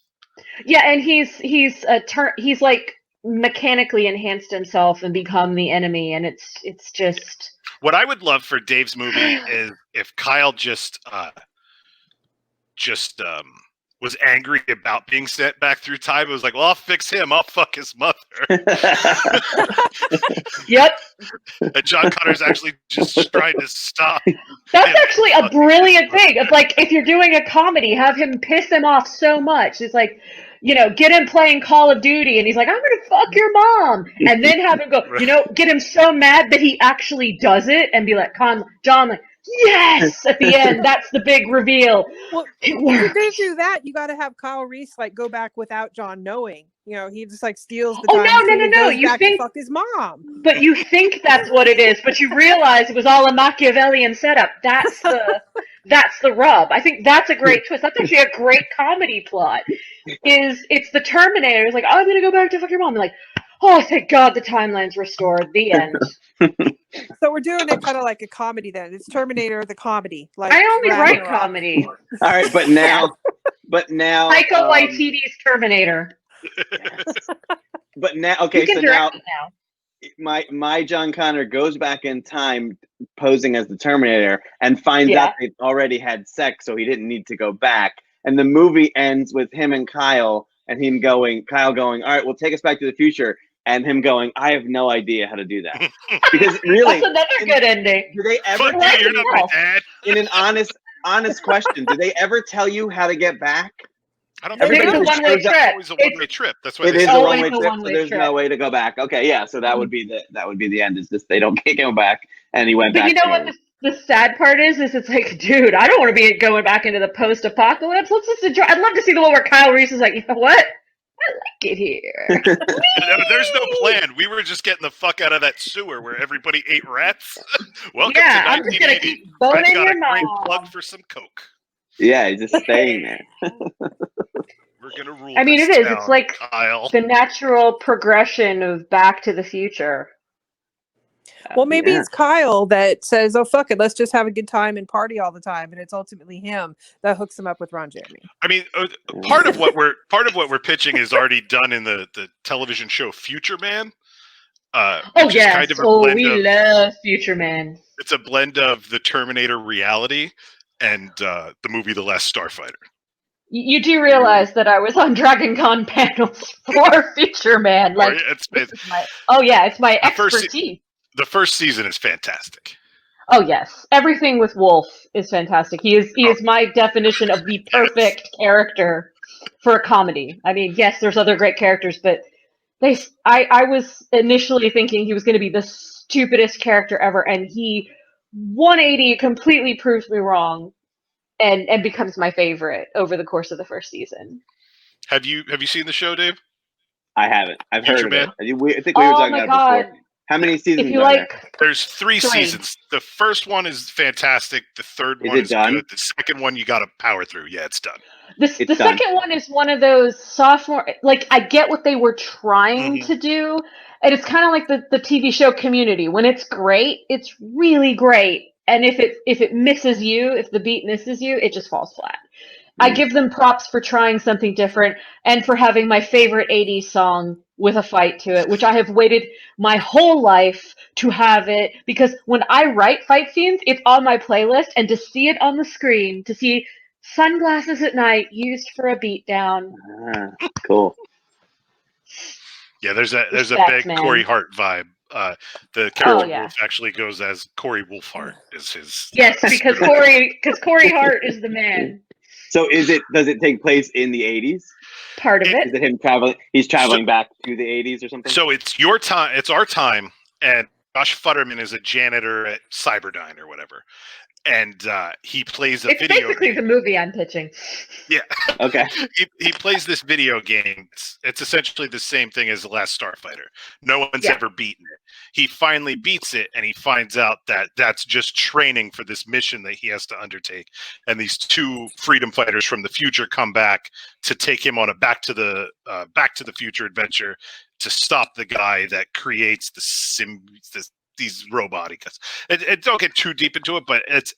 Yeah, and he's like mechanically enhanced himself and become the enemy, and it's just. What I would love for Dave's movie is if Kyle just was angry about being sent back through time. It was like, well, I'll fix him. I'll fuck his mother. Yep. And Jon Connor's actually just trying to stop. That's actually a brilliant thing. It's like, if you're doing a comedy, have him piss him off so much. It's like, get him playing Call of Duty, and he's like, I'm going to fuck your mom. And then have him go, get him so mad that he actually does it and be like, John, like, yes! At the end, that's the big reveal. Well, if they do that, you got to have Kyle Reese, like, go back without John knowing You know, he just like steals the Oh, time no, machine and no. goes You back think- to fuck his mom. But you think that's what it is, but you realize it was all a Machiavellian setup. That's the rub. I think that's a great twist. That's actually a great comedy plot. It's the Terminator. It's like, oh, I'm gonna go back to fuck your mom. They're like, oh, thank God the timeline's restored. The end. So we're doing it kind of like a comedy then. It's Terminator the comedy. Like I only write Ragnarok. comedy. All right, but now, Taika Waititi's Terminator. but now, You okay, can so direct now it now. my Jon Connor goes back in time, posing as the Terminator, and finds Yeah. out they've already had sex, so he didn't need to go back. And the movie ends with him and Kyle, and Kyle going, all right, well, take us back to the future, and him going, I have no idea how to do that. Because really, That's another good ending. do they ever, Fuck you, you're not my dad. in an honest question, do they ever tell you how to get back? I don't It's Everybody a just one-way shows up- trip. always a one-way trip. That's why It they is say a always one-way a trip, so one-way there's trip. no way to go back. Okay, yeah, so that would be the end. Is just they don't kick him back, and he went But back. you know to what it. the sad part is it's like, dude, I don't want to be going back into the post-apocalypse. Let's just enjoy. I'd love to see the one where Kyle Reese is like, you know what? I like it here. There's no plan. We were just getting the fuck out of that sewer where everybody ate rats. Welcome Yeah, to I'm just gonna 1980. keep boning I got your a great mom. plug for some coke. Yeah, he's just staying there. We're gonna rule. I mean, this it is. town, It's like Kyle. the natural progression of Back to the Future. Well, maybe Yeah. it's Kyle that says, "Oh fuck it, let's just have a good time and party all the time," and it's ultimately him that hooks him up with Ron Jeremy. I mean, part of what we're pitching is already done in the television show Future Man. Oh Which is yes. kind of a Oh, blend we of, love Future Man. it's a blend of the Terminator reality and the movie The Last Starfighter. You do realize that I was on Dragon Con panels for Future Man. Like, It's it's my The first se- expertise. the first season is fantastic. Oh yes, everything with Wolf is fantastic. He is my definition of the perfect character for a comedy. I mean, yes, there's other great characters, but I was initially thinking he was going to be the stupidest character ever, and he 180 completely proves me wrong, and becomes my favorite over the course of the first season. Have you seen the show, Dave? I haven't. I've Future heard of Man? it. I think we were Oh talking my about it god! before. How many seasons If you are there? like, There's three Three. seasons. The first one is fantastic. The third Is one it is done? good. The second one you got to power through. Yeah, it's done. the It's done. second one is one of those sophomore. Like, I get what they were trying Mhm. to do, and it's kind of like the TV show Community. When it's great, it's really great, and if it misses you, if the beat misses you, it just falls flat. I Mm. give them props for trying something different and for having my favorite 80s song with a fight to it, which I have waited my whole life to have it, because when I write fight scenes, it's on my playlist, and to see it on the screen, to see sunglasses at night used for a beatdown. Ah, cool. Yeah, there's a Respect, big man. Corey Hart vibe. The character yeah. Wolf actually goes as Corey Wolfhart. Is his Yes, because Corey Hart is the man. So does it take place in the 80s? Part of Is it. it him traveling? He's traveling back to the 80s or something? So it's your time. It's our time, and Josh Futterman is a janitor at Cyberdyne or whatever, and he plays a It's video basically game. the movie I'm pitching. Okay. He plays this video game. It's essentially the same thing as The Last Starfighter. No one's Yeah. ever beaten it. He finally beats it, and he finds out that that's just training for this mission that he has to undertake. And these two freedom fighters from the future come back to take him on a Back to the Future adventure to stop the guy that creates these roboticas. Don't get too deep into it, but it's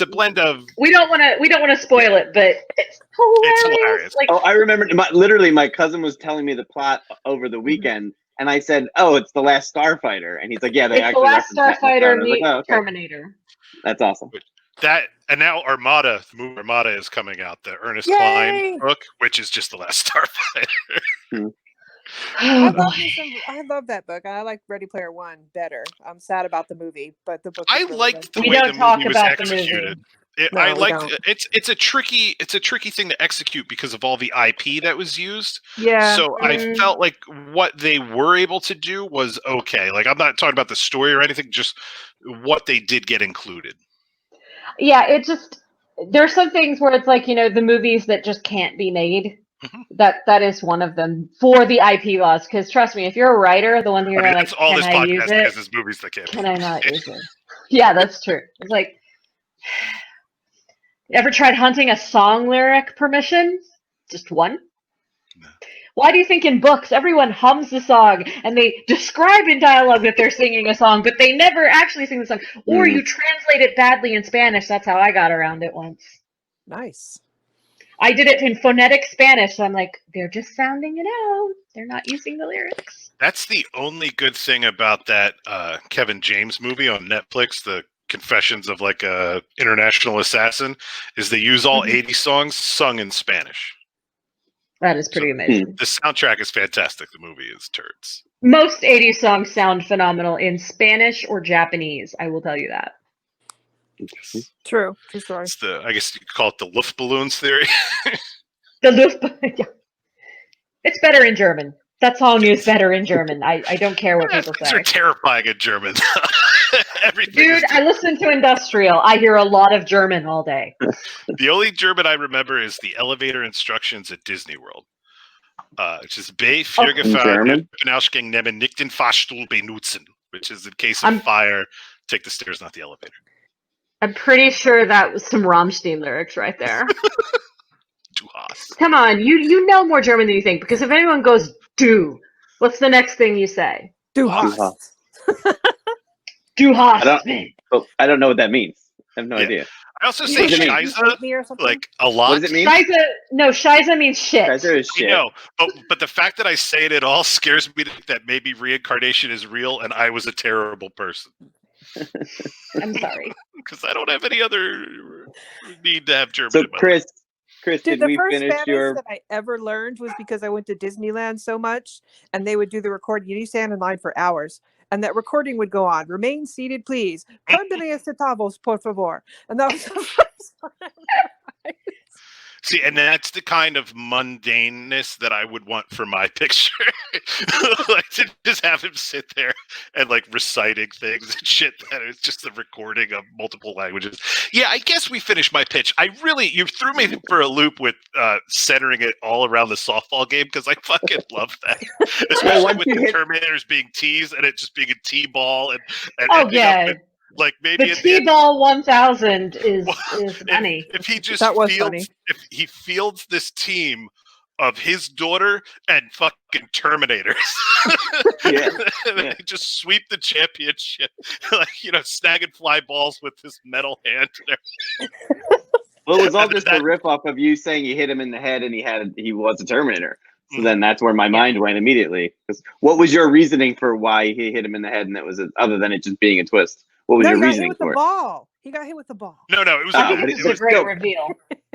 a blend of. We don't want to spoil it, but it's hilarious. It's hilarious. Like, Oh, I remember. Literally, my cousin was telling me the plot over the weekend, and I said, "Oh, it's the Last Starfighter," and he's like, "Yeah, they it's the actually Last referenced that in the show." Starfighter And I was meet like, "Oh, okay. Terminator. That's awesome." That, and now Armada, the movie Armada is coming out, the Ernest Yay! Cline book, which is just the Last Starfighter. I Oh, I love that book. I like Ready Player One better. I'm sad about the movie, but the book. I is really liked the We way don't the talk movie was about the movie. executed. No, I we liked don't. it's a tricky thing to execute because of all the IP that was used. good. Yeah. So I Mm. felt like what they were able to do was okay. Like, I'm not talking about the story or anything, just what they did get included. yeah, it just, there's some things where it's like, the movies that just can't be made That is one of them for the IP laws. Because trust me, if you're a writer, the one thing I you're mean, like, that's all can this I use podcast it? is movies that can't. Can I not use it? Yeah, that's true. It's like, ever tried hunting a song lyric permission? Just one? No. Why do you think in books everyone hums the song and they describe in dialogue that they're singing a song, but they never actually sing the song? Or you translate it badly in Spanish. That's how I got around it once. Nice. I did it in phonetic Spanish, so I'm like, they're just sounding it out. They're not using the lyrics. That's the only good thing about that Kevin James movie on Netflix, The Confessions of like a International Assassin, is they use all 80 songs sung in Spanish. That is pretty amazing. The soundtrack is fantastic. The movie is turds. Most 80s songs sound phenomenal in Spanish or Japanese, I will tell you that. True story. It's I guess you could call it the Luftballons theory. The Luft. Yeah. It's better in German. That song is better in German. I don't care what people Things say. are terrifying in German. Everything Dude, I listen to industrial. I hear a lot of German all day. The only German I remember is the elevator instructions at Disney World. Which is B4 Ausgang nehmen nicht den Fahrstuhl benutzen, which is in case of fire, take the stairs, not the elevator. I'm pretty sure that was some Rammstein lyrics right there. Du hast. Come on, you know more German than you think, because if anyone goes du, what's the next thing you say? Du hast. Du hast. I don't know what that means. I have no idea. I also say Scheisse, like a lot. What does it mean? Scheisse means shit. Scheisse is shit. I know, but the fact that I say it at all scares me that maybe reincarnation is real and I was a terrible person. I'm sorry. Because I don't have any other need to have German. So, Chris, Dude, did the we first finish Spanish your... that I ever learned was because I went to Disneyland so much, and they would do the recording. You stand in line for hours, and that recording would go on. Remain seated, please. Cámbiale centavos, por favor. And that was the first time. See, and that's the kind of mundaneness that I would want for my picture. Like to just have him sit there and like reciting things and shit that is just a recording of multiple languages. Yeah, I guess we finished my pitch. You threw me for a loop with centering it all around the softball game because I fucking love that. Especially with the Terminators being tees and it just being a T-ball and oh yeah. Like maybe the T-ball 1000 is funny. If he just fields this team of his daughter and fucking Terminators, and they just sweep the championship, like snagging fly balls with his metal hand. Well, it was all just a riff off of you saying you hit him in the head and he was a Terminator. So then that's where my mind went immediately. Because what was your reasoning for why he hit him in the head and that was other than it just being a twist? What was your reasoning for it? He got hit with the ball. No, it was a great reveal.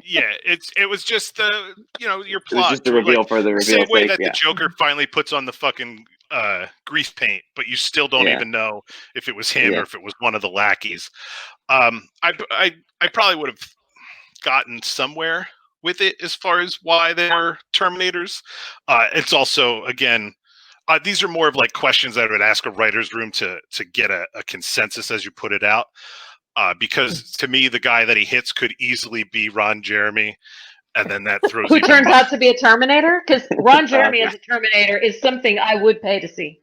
Yeah, it was just your plot. It was just the reveal for the reveal. Same way that the Joker finally puts on the fucking grease paint, but you still don't even know if it was him or if it was one of the lackeys. I probably would have gotten somewhere with it as far as why they were Terminators. It's also, again, these are more of like questions that I would ask a writer's room to get a consensus as you put it out. Because to me, the guy that he hits could easily be Ron Jeremy. And then that throws who turns out to be a Terminator? Because Ron Jeremy as a Terminator is something I would pay to see.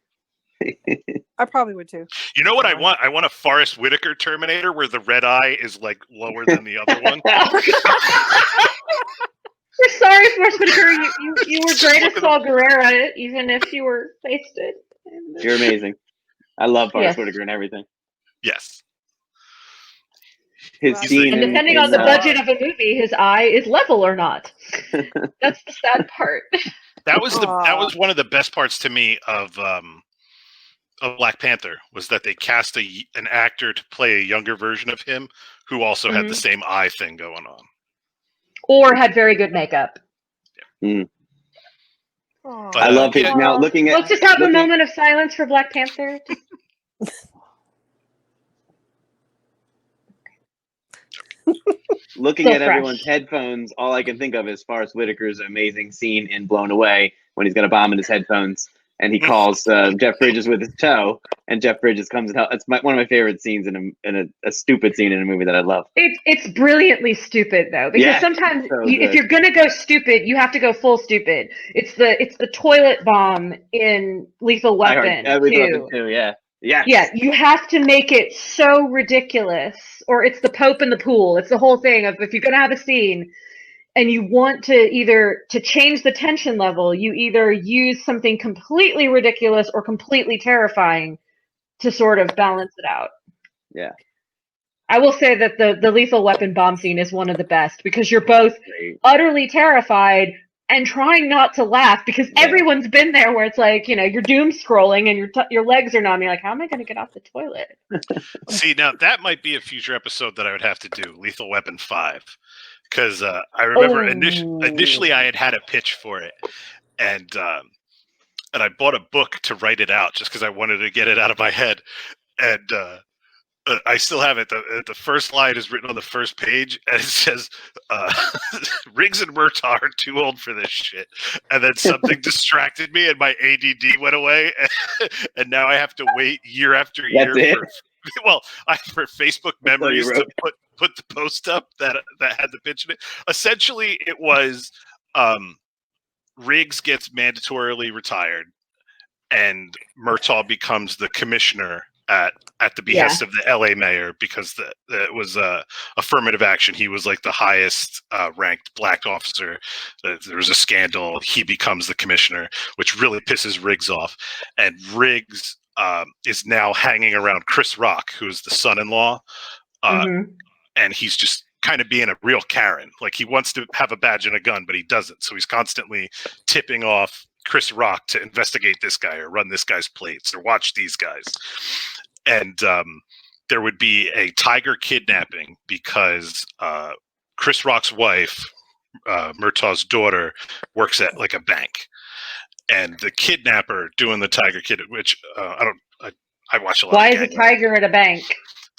I probably would too. You know what I want? I want a Forrest Whitaker Terminator where the red eye is like lower than the other one. We're sorry, Forrest Whitaker. You were great as Saul Guerrero, even if you were wasted. You're amazing. I love Forrest Whitaker and everything. Yes. His scene and depending on the budget of a movie, his eye is level or not. That's the sad part. That was one of the best parts to me of Black Panther was that they cast an actor to play a younger version of him who also had the same eye thing going on. Or had very good makeup. Yeah. I love his now looking at. Let's just have a moment of silence for Black Panther. Looking at everyone's headphones, all I can think of is Forrest Whitaker's amazing scene in Blown Away when he's got a bomb in his headphones and he calls Jeff Bridges with his toe, and Jeff Bridges comes and helps. It's one of my favorite scenes in a stupid scene in a movie that I love. It's brilliantly stupid though, because sometimes if you're gonna go stupid, you have to go full stupid. It's the toilet bomb in Lethal Weapon too. Yeah. Yeah. Yeah, you have to make it so ridiculous, or it's the Pope in the pool. It's the whole thing of if you're gonna have a scene and you want to change the tension level, you either use something completely ridiculous or completely terrifying to sort of balance it out. Yeah. I will say that the Lethal Weapon bomb scene is one of the best because you're both utterly terrified and trying not to laugh because everyone's been there where it's like, you're doom scrolling and your legs are numb. You're like, how am I going to get off the toilet? See, now that might be a future episode that I would have to do, Lethal Weapon 5. Because I remember initially I had a pitch for it. And I bought a book to write it out just because I wanted to get it out of my head. And I still have it. The first line is written on the first page, and it says, Riggs and Murtaugh are too old for this shit. And then something distracted me, and my ADD went away, and now I have to wait year after year for Facebook memories to put the post up that had the pitch in it. Essentially, it was Riggs gets mandatorily retired, and Murtaugh becomes the commissioner at the behest of the LA mayor because it was affirmative action. He was like the highest ranked black officer. There was a scandal. He becomes the commissioner, which really pisses Riggs off. And Riggs is now hanging around Chris Rock, who's the son-in-law. And he's just kind of being a real Karen. Like he wants to have a badge and a gun, but he doesn't. So he's constantly tipping off Chris Rock to investigate this guy or run this guy's plates or watch these guys. And there would be a tiger kidnapping because Chris Rock's wife, Murtaugh's daughter, works at like a bank. And the kidnapper doing the tiger which I watch a lot. Why is a tiger at a bank?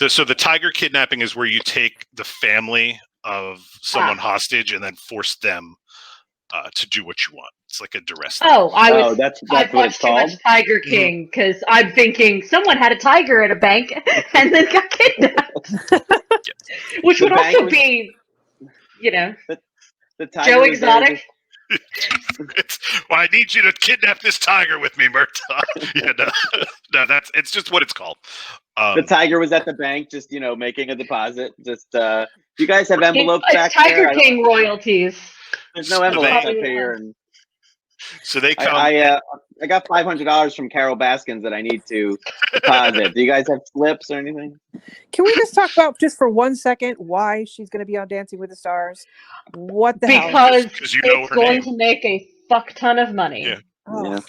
So the tiger kidnapping is where you take the family of someone hostage and then force them to do what you want. It's like a duress. That's I've what it's watched too called. much Tiger King because I'm thinking someone had a tiger at a bank and then got kidnapped, which would also be, the tiger Joe Exotic. Well, I need you to kidnap this tiger with me, Murtaugh. It's just what it's called. The tiger was at the bank, just making a deposit. Just do you guys have envelopes back Tiger there? King royalties. There's no envelopes up here. And so they come. I got $500 from Carol Baskins that I need to deposit. Do you guys have slips or anything? Can we just talk about just for 1 second why she's going to be on Dancing with the Stars? What the hell? Because it's going to make a fuck ton of money. Yeah. Yeah.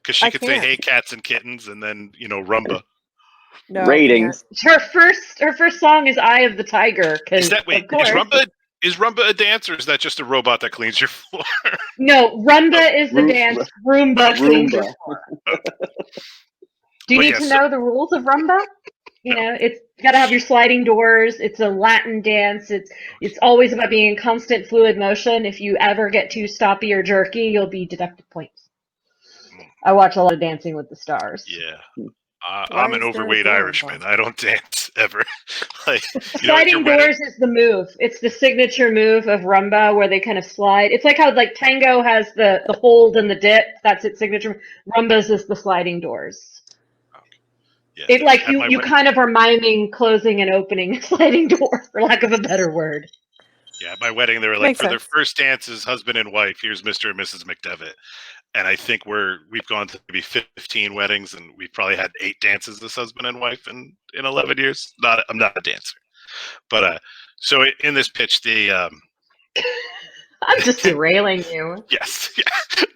Because she could say "Hey, cats and kittens" and then Rumba. No, ratings. Her first song is "Eye of the Tiger." Is Rumba a dance, or is that just a robot that cleans your floor? No, Rumba is the dance. Roomba cleans your floor. Do you need to know the rules of Rumba? It's got to have your sliding doors. It's a Latin dance. It's always about being in constant fluid motion. If you ever get too stoppy or jerky, you'll be deducted points. I watch a lot of Dancing with the Stars. Yeah. I'm an overweight Irishman. I don't dance ever. Sliding doors is the move. It's the signature move of Rumba where they kind of slide. It's like how tango has the hold and the dip. That's its signature. Rumba's is the sliding doors. Okay. Yeah, you kind of are miming closing and opening a sliding door, for lack of a better word. Yeah, at my wedding they were like, for their first dances, husband and wife, here's Mr. and Mrs. McDevitt. And I think we've gone to maybe 15 weddings, and we've probably had 8 dances as husband and wife in 11 years. I'm not a dancer, but so in this pitch, I'm just derailing you. Yes,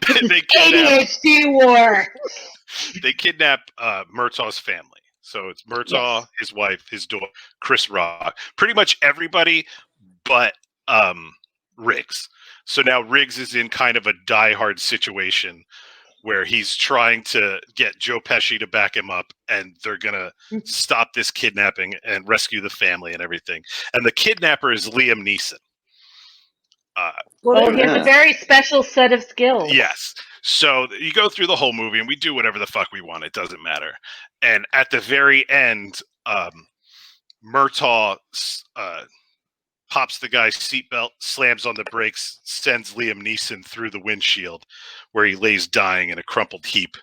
they ADHD war. They kidnap Murtaugh's family. So it's Murtaugh, his wife, his daughter, Chris Rock, pretty much everybody, but Riggs. So now Riggs is in kind of a diehard situation where he's trying to get Joe Pesci to back him up, and they're going to stop this kidnapping and rescue the family and everything. And the kidnapper is Liam Neeson. He has a very special set of skills. Yes. So you go through the whole movie, and we do whatever the fuck we want. It doesn't matter. And at the very end, Murtaugh pops the guy's seatbelt, slams on the brakes, sends Liam Neeson through the windshield, where he lays dying in a crumpled heap.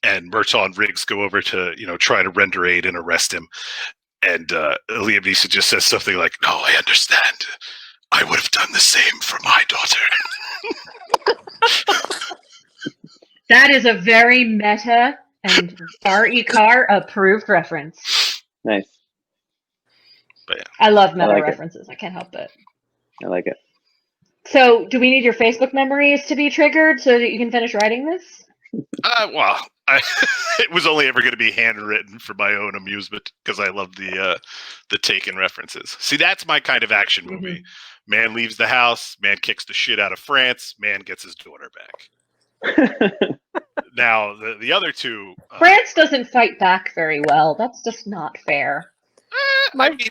And Murtaugh and Riggs go over to, try to render aid and arrest him. And Liam Neeson just says something like, "No, I understand. I would have done the same for my daughter." That is a very meta and R.E. Carr approved reference. Nice. But yeah. I love meta like it. references. I can't help it. I like it. So, do we need your Facebook memories to be triggered so that you can finish writing this? Well, it was only ever going to be handwritten for my own amusement because I love the Taken references. See, that's my kind of action movie. Mm-hmm. Man leaves the house, man kicks the shit out of France, man gets his daughter back. Now, the other two... France doesn't fight back very well. That's just not fair. I mean,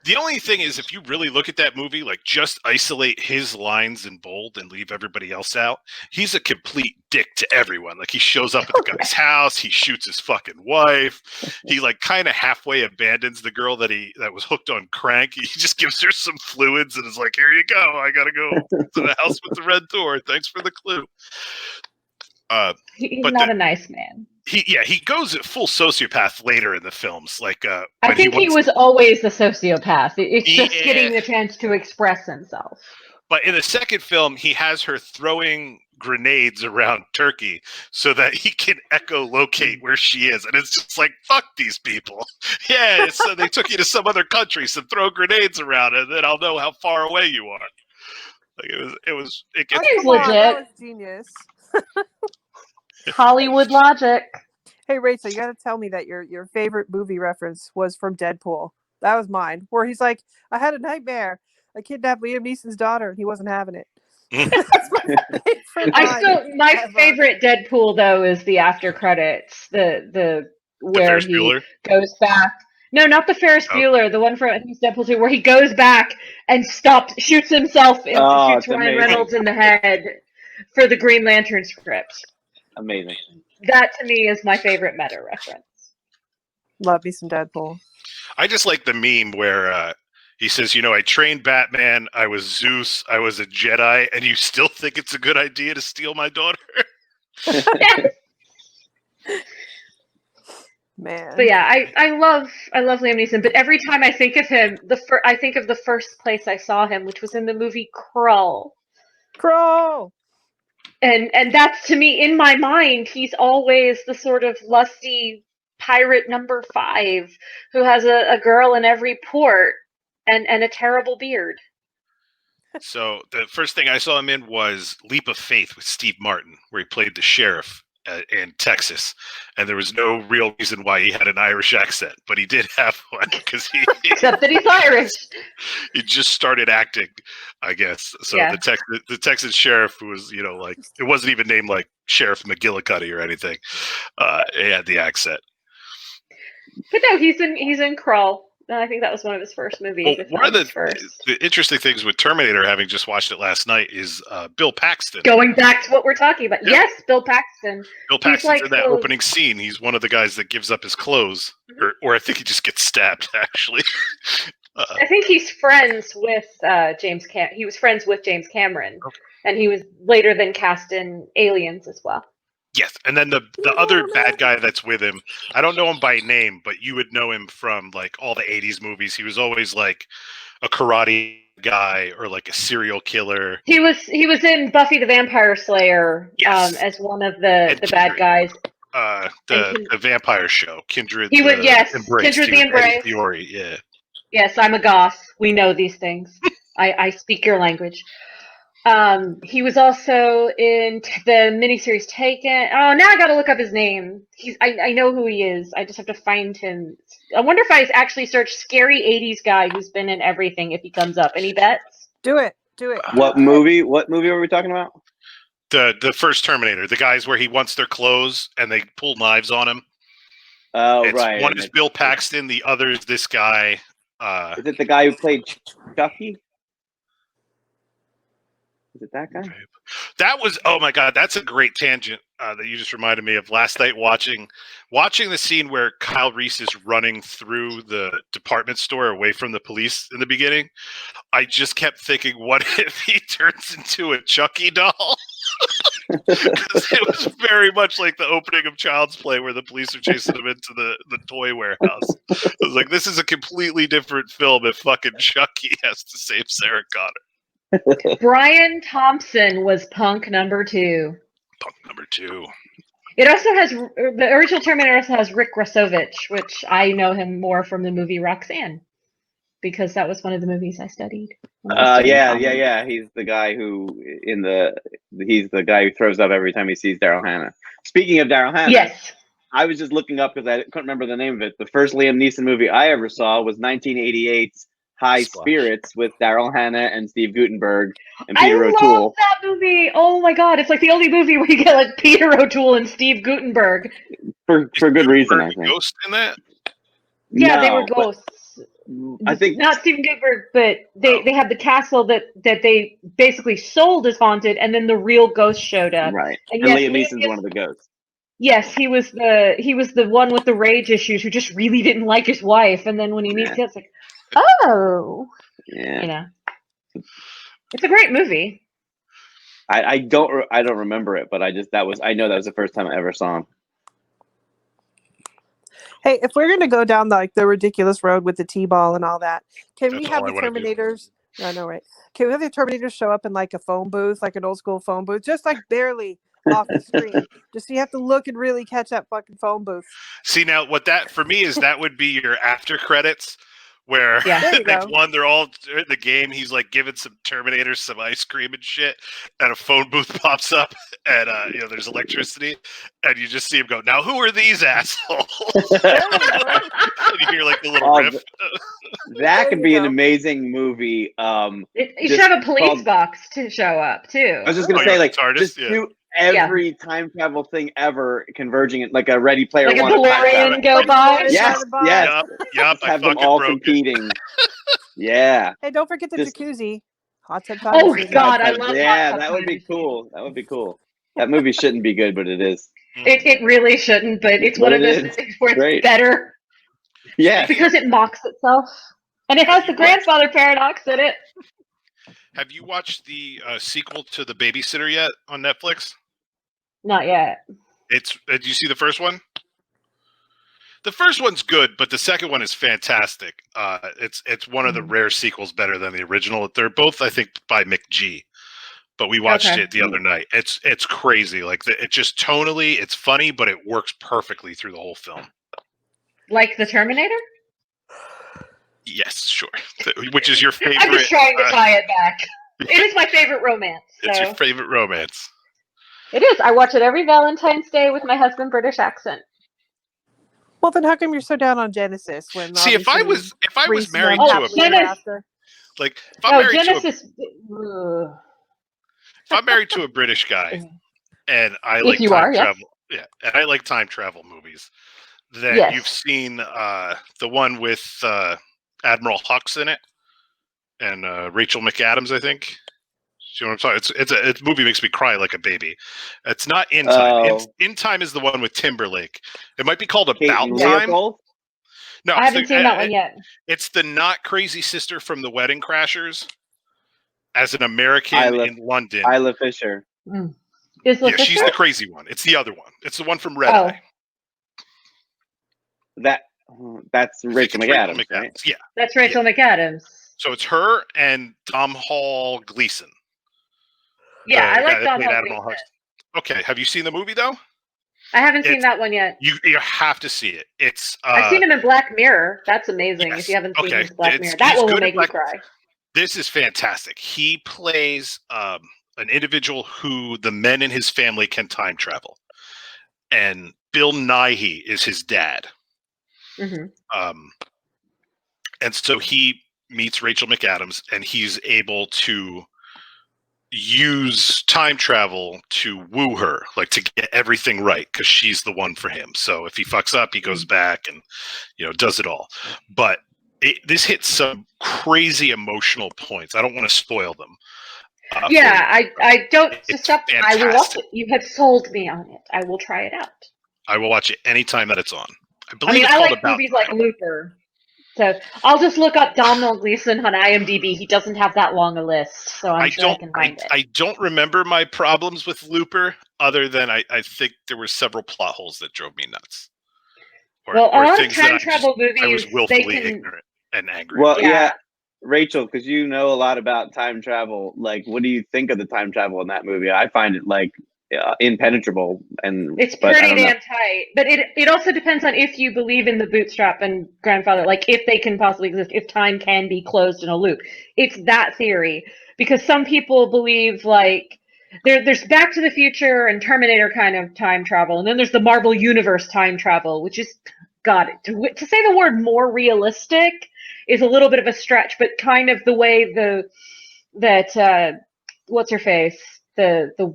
the only thing is, if you really look at that movie, like, just isolate his lines in bold and leave everybody else out, he's a complete dick to everyone. Like, he shows up at the guy's house, he shoots his fucking wife, he, like, kind of halfway abandons the girl that was hooked on crank. He just gives her some fluids and is like, "Here you go, I gotta go to the house with the red door. Thanks for the clue." He's not a nice man. He goes at full sociopath later in the films. Like, I think he was always a sociopath. It's just getting the chance to express himself. But in the second film, he has her throwing grenades around Turkey so that he can echolocate where she is, and it's just like, fuck these people. Yeah, so they took you to some other country, so throw grenades around, and then I'll know how far away you are. Like, it gets legit. That was genius. Hollywood logic. Hey Rachel, you got to tell me that your favorite movie reference was from Deadpool. That was mine, where he's like, "I had a nightmare. I kidnapped Liam Neeson's daughter, and he wasn't having it." That's my favorite. Favorite Deadpool though is the after credits, the where he Bueller? Goes back. No, not the Ferris Bueller. The one from Deadpool 2, where he goes back and shoots himself, and shoots Ryan Reynolds in the head for the Green Lantern script. Amazing. That to me is my favorite meta reference. Love me some Deadpool. I just like the meme where he says, "I trained Batman, I was Zeus, I was a Jedi, and you still think it's a good idea to steal my daughter?" Man. But yeah, I love Liam Neeson. But every time I think of him, I think of the first place I saw him, which was in the movie Krull. And that's, to me, in my mind, he's always the sort of lusty pirate number 5 who has a girl in every port and a terrible beard. So the first thing I saw him in was Leap of Faith with Steve Martin, where he played the sheriff in Texas, and there was no real reason why he had an Irish accent, but he did have one because except that he's Irish. He just started acting, I guess. So yeah. The Texas sheriff was, like, it wasn't even named like Sheriff McGillicuddy or anything. He had the accent. But no, he's in Krull. I think that was one of his first movies. Well, one of the interesting things with Terminator, having just watched it last night, is Bill Paxton. Going back to what we're talking about. Yep. Yes, Bill Paxton. Bill Paxton's in that opening scene. He's one of the guys that gives up his clothes. Mm-hmm. Or I think he just gets stabbed, actually. I think he's friends with James Cameron. He was friends with James Cameron. Okay. And he was later then cast in Aliens as well. Yes, and then the other bad guy that's with him, I don't know him by name, but you would know him from like all the 80s movies. He was always like a karate guy or like a serial killer. He was in Buffy the Vampire Slayer, yes. As one of the bad guys. The vampire show, Kindred. He would Embrace. Kindred the Embrace. Fiore, yeah. Yes, I'm a goth. We know these things. I speak your language. He was also in the miniseries Taken. Oh, now I gotta look up his name. I know who he is. I just have to find him. I wonder if I actually search scary 80s guy who's been in everything if he comes up. Any bets? Do it. What movie were we talking about? The first Terminator. The guys where he wants their clothes and they pull knives on him. Oh, right. One is Bill Paxton. The other is this guy. Is it the guy who played Chucky? Is it that guy? That was, oh my God, that's a great tangent that you just reminded me of last night watching the scene where Kyle Reese is running through the department store away from the police in the beginning. I just kept thinking, what if he turns into a Chucky doll? Because it was very much like the opening of Child's Play where the police are chasing him into the toy warehouse. I was like, this is a completely different film if fucking Chucky has to save Sarah Connor. Brian Thompson was Punk number 2. Punk number 2. It also has, the original Terminator also has Rick Grosovich, which I know him more from the movie Roxanne, because that was one of the movies I studied. Yeah. He's the guy who he's the guy who throws up every time he sees Daryl Hannah. Speaking of Daryl Hannah, Yes. I was just looking up because I couldn't remember the name of it. The first Liam Neeson movie I ever saw was 1988's High Splash. Spirits with Daryl Hannah and Steve Guttenberg and I Peter love O'Toole. that movie. Oh my God. It's like the only movie where you get like Peter O'Toole and Steve Guttenberg. For good reason, I Is think. Ghost in that? Yeah, they No, were but ghosts. I think Not Steven Guttenberg, but they had the castle that they basically sold as haunted, and then the real ghost showed up. right. And And yes, Liam Neeson's one of the ghosts. Yes, he was the one with the rage issues who just really didn't like his wife, and then when he meets Yeah. it, it's like, oh, Yeah. you know, it's a great movie. I don't remember it, but I know that was the first time I ever saw him. Hey, if we're gonna go down like the ridiculous road with the T-ball and all that, can we That's have all the I wanna do. Terminators? I know, right? Can we have the Terminators show up in like a phone booth, like an old school phone booth, just like barely off the screen, just so you have to look and really catch that fucking phone booth? See, now what that for me is that would be your after credits where Yeah. There you they've go. won, they're all in the game. He's like giving some Terminators some ice cream and shit, and a phone booth pops up, and there's electricity, and you just see him go, "Now who are these assholes?" There you go. And you hear like the little Oh, riff. That There could you be an go. amazing movie. You should Just have a police called- box to show up too. I was just gonna Oh, say, yeah, like, TARDIS, just yeah. do every time travel thing ever converging it like a Ready Player Like a One. time travel. DeLorean go Like a by. DeLorean. Yes, driving by. yes. Yup, Just I have them fucking all broke it. competing. Yeah. Hey, don't forget the Just- jacuzzi. Hot tub. Oh, jacuzzi. God, I love Yeah, hot tub that would be time cool. That would be cool. That movie shouldn't be good, but it is. It really shouldn't, but it's But one of it those is. things where it's Great. better Yeah. because it mocks itself, and it has Have the you grandfather paradox in it. Have you watched the sequel to The Babysitter yet on Netflix? Not yet. Did you see the first one? The first one's good, but the second one is fantastic. It's one of the rare sequels better than the original. They're both, I think, by McG. But we watched Okay. it the other night. It's crazy. Like it just tonally, it's funny, but it works perfectly through the whole film. Like the Terminator? Yes, sure. Which is your favorite? I'm just trying to tie it back. It is my favorite romance. It's So. your favorite romance. It is. I watch it every Valentine's Day with my husband British accent. Well, then how come you're so down on Genesis when? See, if I was Reese married Young to happily Genesis- ever after? like if I'm Oh, married Genesis. if I'm married to a British guy and I If like you time are, yes. travel, yeah, and I like time travel movies, then Yes. you've seen the one with Admiral Hux in it and Rachel McAdams, I think. You know what I'm talking? It's a movie makes me cry like a baby. It's not In Time. Oh. In Time is the one with Timberlake. It might be called Kate About and Time. Leopold? No, I haven't seen that one yet. It's the not crazy sister from the Wedding Crashers as an American Isla- in London. Isla Fisher. Is Yeah, Letitia? she's the crazy one. It's the other one. It's the one from Red Oh. Eye. That's Rachel It's McAdams, right? Yeah. That's Rachel McAdams. So it's her and Dom Hall Gleason. Yeah, I the guy like that Dom played Hall Admiral Gleason. Hux. Okay, have you seen the movie though? I haven't seen It's- that one yet. You have to see it. It's I've seen him in Black Mirror. That's amazing. yes. If you haven't seen Okay. his Black It's- Mirror, that he's one will good at make you Black- cry. This is fantastic. He plays an individual who the men in his family can time travel, and Bill Nighy is his dad. hmm And so he meets Rachel McAdams, and he's able to use time travel to woo her, like to get everything right, because she's the one for him. So if he fucks up, he goes back and does it all. But this hits some crazy emotional points. I don't want to spoil them. Yeah, I don't It's stop. I will watch fantastic. it. You have sold me on it. I will try it out. I will watch it anytime that it's on. I I believe mean, it's I called like About movies like Time. Looper. So I'll just look up Domhnall Gleeson on IMDb. He doesn't have that long a list, so I'm sure I can find it. I don't remember my problems with Looper, other than I think there were several plot holes that drove me nuts. Well, a Or lot of things that time travel I was movies, willfully ignorant and angry Well, about. yeah, Rachel, because you know a lot about time travel. Like, what do you think of the time travel in that movie? I find it like impenetrable, It's but I pretty don't know. damn tight. But it also depends on if you believe in the bootstrap and grandfather, like if they can possibly exist, if time can be closed in a loop. It's that theory. Because some people believe like there's Back to the Future and Terminator kind of time travel, and then there's the Marvel Universe time travel, which is God, to say the word more realistic is a little bit of a stretch, but kind of the way that what's her face? The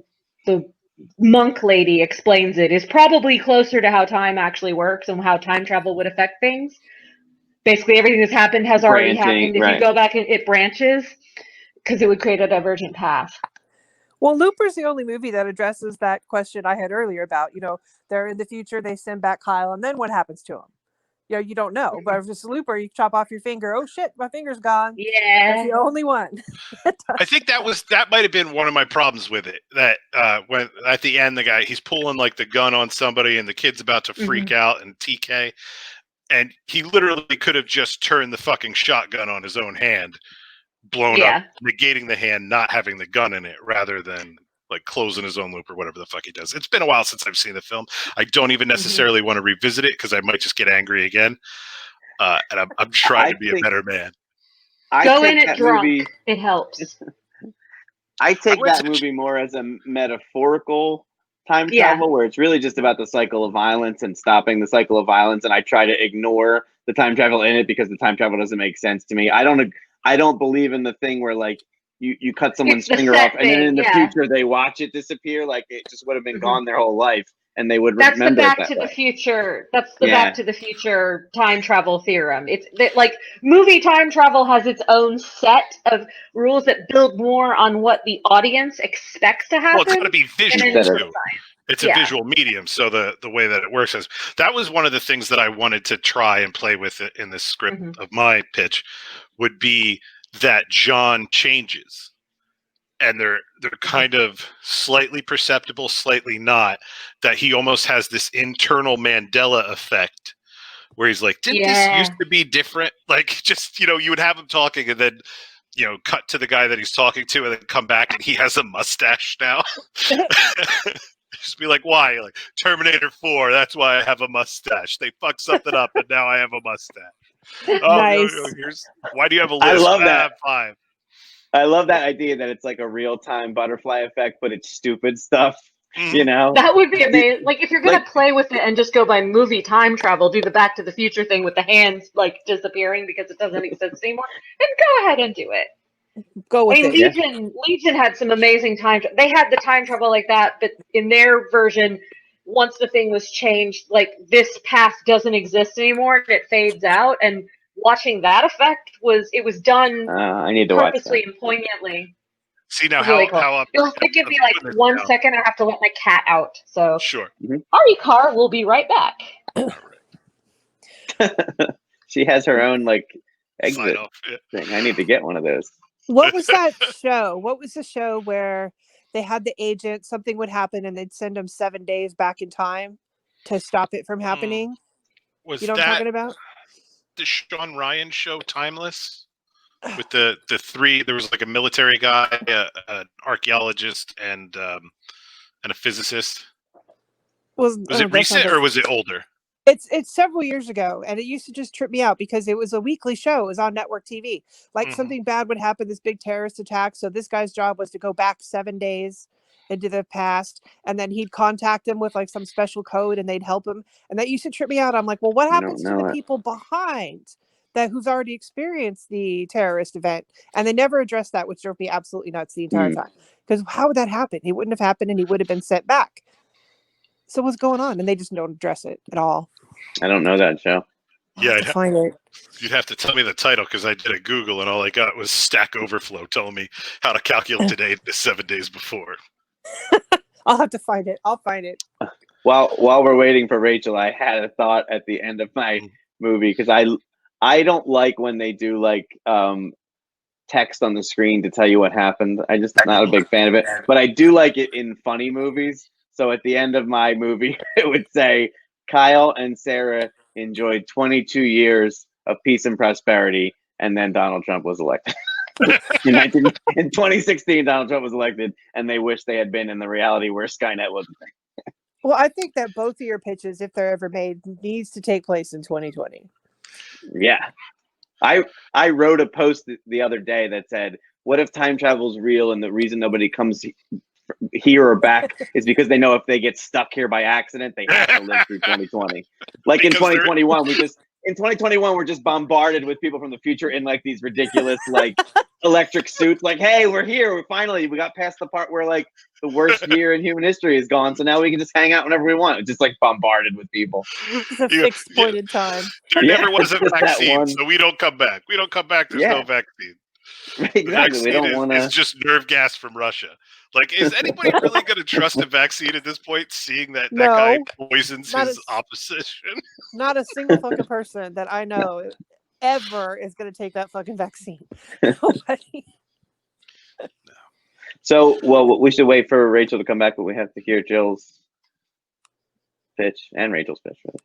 monk lady explains it is probably closer to how time actually works and how time travel would affect things. Basically, everything that's happened has already happened. If you go back and it branches, because it would create a divergent path. Well, Looper's the only movie that addresses that question I had earlier about, they're in the future, they send back Kyle, and then what happens to him? You don't know. But if it's Looper, you chop off your finger. Oh shit, my finger's gone. Yeah. That's the only one. I think that might have been one of my problems with it. That when at the end the guy he's pulling like the gun on somebody and the kid's about to freak out and TK, and he literally could have just turned the fucking shotgun on his own hand, blown up, negating the hand, not having the gun in it, rather than like closing his own loop or whatever the fuck he does. It's been a while since I've seen the film. I don't even necessarily want to revisit it because I might just get angry again. And I'm trying to be a better man. Go in it drunk. It helps. I take that movie more as a metaphorical time travel, where it's really just about the cycle of violence and stopping the cycle of violence, and I try to ignore the time travel in it because the time travel doesn't make sense to me. I don't believe in the thing where like you cut someone's finger off and then in the future they watch it disappear, like it just would have been gone their whole life and they would remember That's it that the Back to way. the Future. That's the Back to the Future time travel theorem. It's that like movie time travel has its own set of rules that build more on what the audience expects to happen. Well, it's got to be visual too. It's a visual medium, so the way that it works is that was one of the things that I wanted to try and play with it in the script of my pitch would be that Jon changes, and they're kind of slightly perceptible, slightly not. That he almost has this internal Mandela effect, where he's like, "Didn't this used to be different?" Like, just you would have him talking, and then cut to the guy that he's talking to, and then come back, and he has a mustache now. Just be like, why? Like Terminator 4. That's why I have a mustache. They fucked something up, and now I have a mustache. Oh, nice. No, why do you have a list? I love that. 5. I love that idea that it's like a real-time butterfly effect, but it's stupid stuff. That would be amazing. Like if you're gonna play with it and just go by movie time travel, do the Back to the Future thing with the hands like disappearing because it doesn't exist anymore, then go ahead and do it. Go with it. Legion had some amazing time. They had the time travel like that, but in their version, once the thing was changed, like this path doesn't exist anymore, and it fades out. And watching that effect was done I need to purposely watch that. and poignantly. See now really how you'll have to give me like 1 second. I have to let my cat out. So sure. Ari Carr will be right back. She has her own like exit thing. I need to get one of those. What was that show? What was the show where they had the agent, something would happen and they'd send him 7 days back in time to stop it from happening? Was you know what I'm talking about? The Sean Ryan show, Timeless? With the three, there was like a military guy, an archaeologist, and a physicist. Was it recent or was it older? It's several years ago, and it used to just trip me out because it was a weekly show. It was on network TV. Like something bad would happen, this big terrorist attack. So this guy's job was to go back 7 days into the past, and then he'd contact them with like some special code, and they'd help him. And that used to trip me out. I'm like, well, what happens to the people behind that who's already experienced the terrorist event? And they never addressed that, which drove me absolutely nuts the entire time. Because how would that happen? It wouldn't have happened, and he would have been sent back. So what's going on? And they just don't address it at all. I don't know that show. Yeah, find it. You'd have to tell me the title because I did a Google and all I got was Stack Overflow telling me how to calculate today to 7 days before. I'll have to find it. I'll find it. While we're waiting for Rachel, I had a thought at the end of my movie because I don't like when they do like text on the screen to tell you what happened. I just not a big fan of it, but I do like it in funny movies. So at the end of my movie, it would say Kyle and Sarah enjoyed 22 years of peace and prosperity, and then Donald Trump was elected. in 2016, Donald Trump was elected, and they wish they had been in the reality where Skynet was. Well, I think that both of your pitches, if they're ever made, needs to take place in 2020. Yeah. I wrote a post the other day that said, what if time travel is real and the reason nobody comes here or back is because they know if they get stuck here by accident, they have to live through 2020. Like in 2021, we're just bombarded with people from the future in like these ridiculous like electric suits. Like, hey, we're here. We got past the part where like the worst year in human history is gone. So now we can just hang out whenever we want. It's just like bombarded with people. It's a fixed point in time. There never was a just that vaccine, one. so we don't come back. We don't come back. There's no vaccine. Exactly. The vaccine We don't want is to. just nerve gas from Russia. Like, is anybody really going to trust a vaccine at this point, seeing that No. that guy poisons Not his a- opposition? Not a single fucking person that I know ever is going to take that fucking vaccine. Nobody. So, well, we should wait for Rachel to come back, but we have to hear Jill's pitch and Rachel's pitch. Right?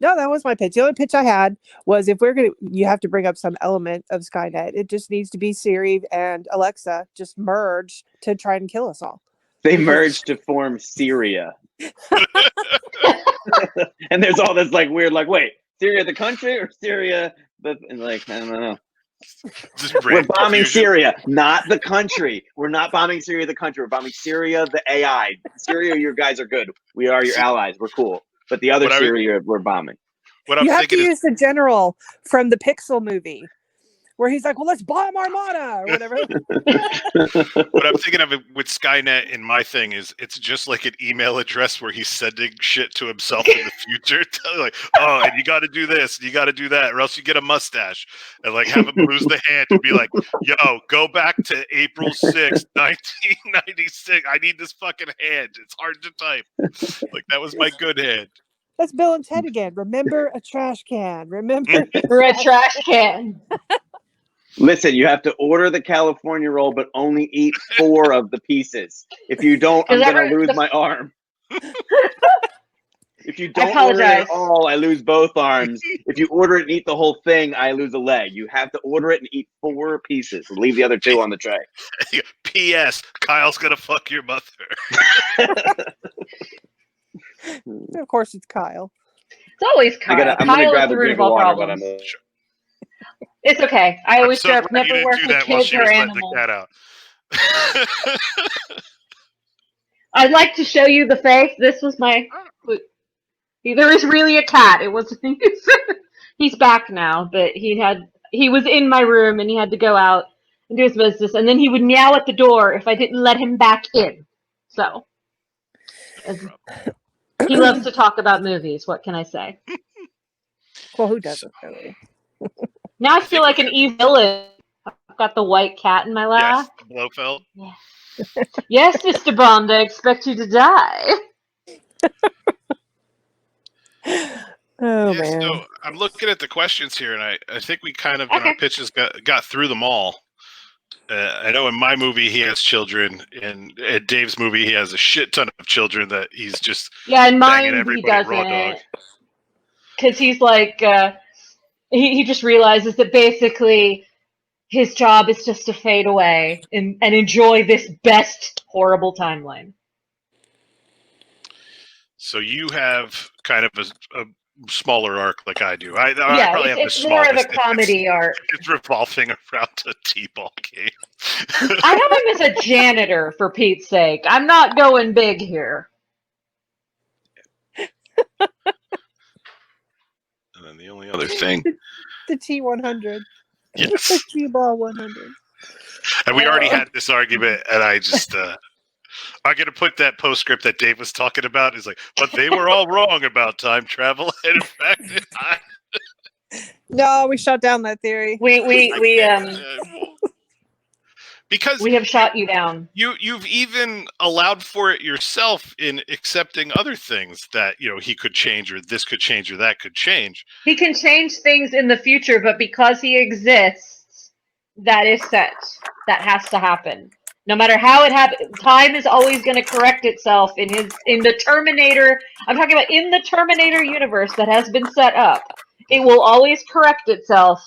No, that was my pitch. The only pitch I had was if you have to bring up some element of Skynet. It just needs to be Siri and Alexa just merge to try and kill us all. They merged to form Syria. And there's all this like weird, like, wait, Syria the country or Syria and like, I don't know. We're bombing Syria, not the country. We're not bombing Syria the country. We're bombing Syria the AI. Syria, you guys are good. We are your allies. We're cool. But the other Syria, we're bombing. You have to use the general from the Pixel movie, where he's like, well, let's bomb Armada or whatever. What I'm thinking of with Skynet in my thing is it's just like an email address where he's sending shit to himself in the future. Like, oh, and you got to do this, and you got to do that, or else you get a mustache. And like have him lose the hand and be like, yo, go back to April 6th, 1996. I need this fucking hand. It's hard to type. Like that was my good hand. That's Bill and Ted again. Remember a trash can. Remember a trash can. Listen, you have to order the California roll, but only eat 4 of the pieces. If you don't, I'm going to lose my arm. If you don't order it all, I lose both arms. If you order it and eat the whole thing, I lose a leg. You have to order it and eat 4 pieces. Leave the other 2 on the tray. P.S. Kyle's going to fuck your mother. Of course, it's Kyle. It's always Kyle. I'm going to grab the a root drink of of all water, problems. but I'm It's okay. I always so joke, glad you never didn't work do with that while kids she or was letting animals. the cat out. I'd like to show you the face. This was my... There is really a cat. It was... He's back now, but he was in my room and he had to go out and do his business, and then he would meow at the door if I didn't let him back in. So... He loves to talk about movies. What can I say? Well, who doesn't really? Now I feel like an evil villain. I've got the white cat in my lap. Yes, Blofeld. Yeah. Yes, Mr. Bond, I expect you to die. Oh, man. So I'm looking at the questions here, and I think we kind of in our pitches got through them all. I know in my movie he has children, and in Dave's movie he has a shit ton of children that he's just in banging mine everybody he doesn't, raw dog. because he's like he just realizes that basically his job is just to fade away and enjoy this best horrible timeline. So you have kind of a smaller arc like I do. I Yeah, probably have the it's more of a smallest. comedy arc. It's revolving around a T-ball game. I have him as a janitor, for Pete's sake. I'm not going big here. And then the only other thing, The T100. yes, The T-ball 100. and we already had this argument, and I just I'm gonna put that postscript that Dave was talking about. Is like, but they were all wrong about time travel, and in fact, No, we shut down that theory. Because we have shot you down. You've even allowed for it yourself in accepting other things that, he could change, or this could change, or that could change. He can change things in the future, but because he exists, that is set. That has to happen. No matter how it happens, time is always going to correct itself in the Terminator. I'm talking about in the Terminator universe that has been set up. It will always correct itself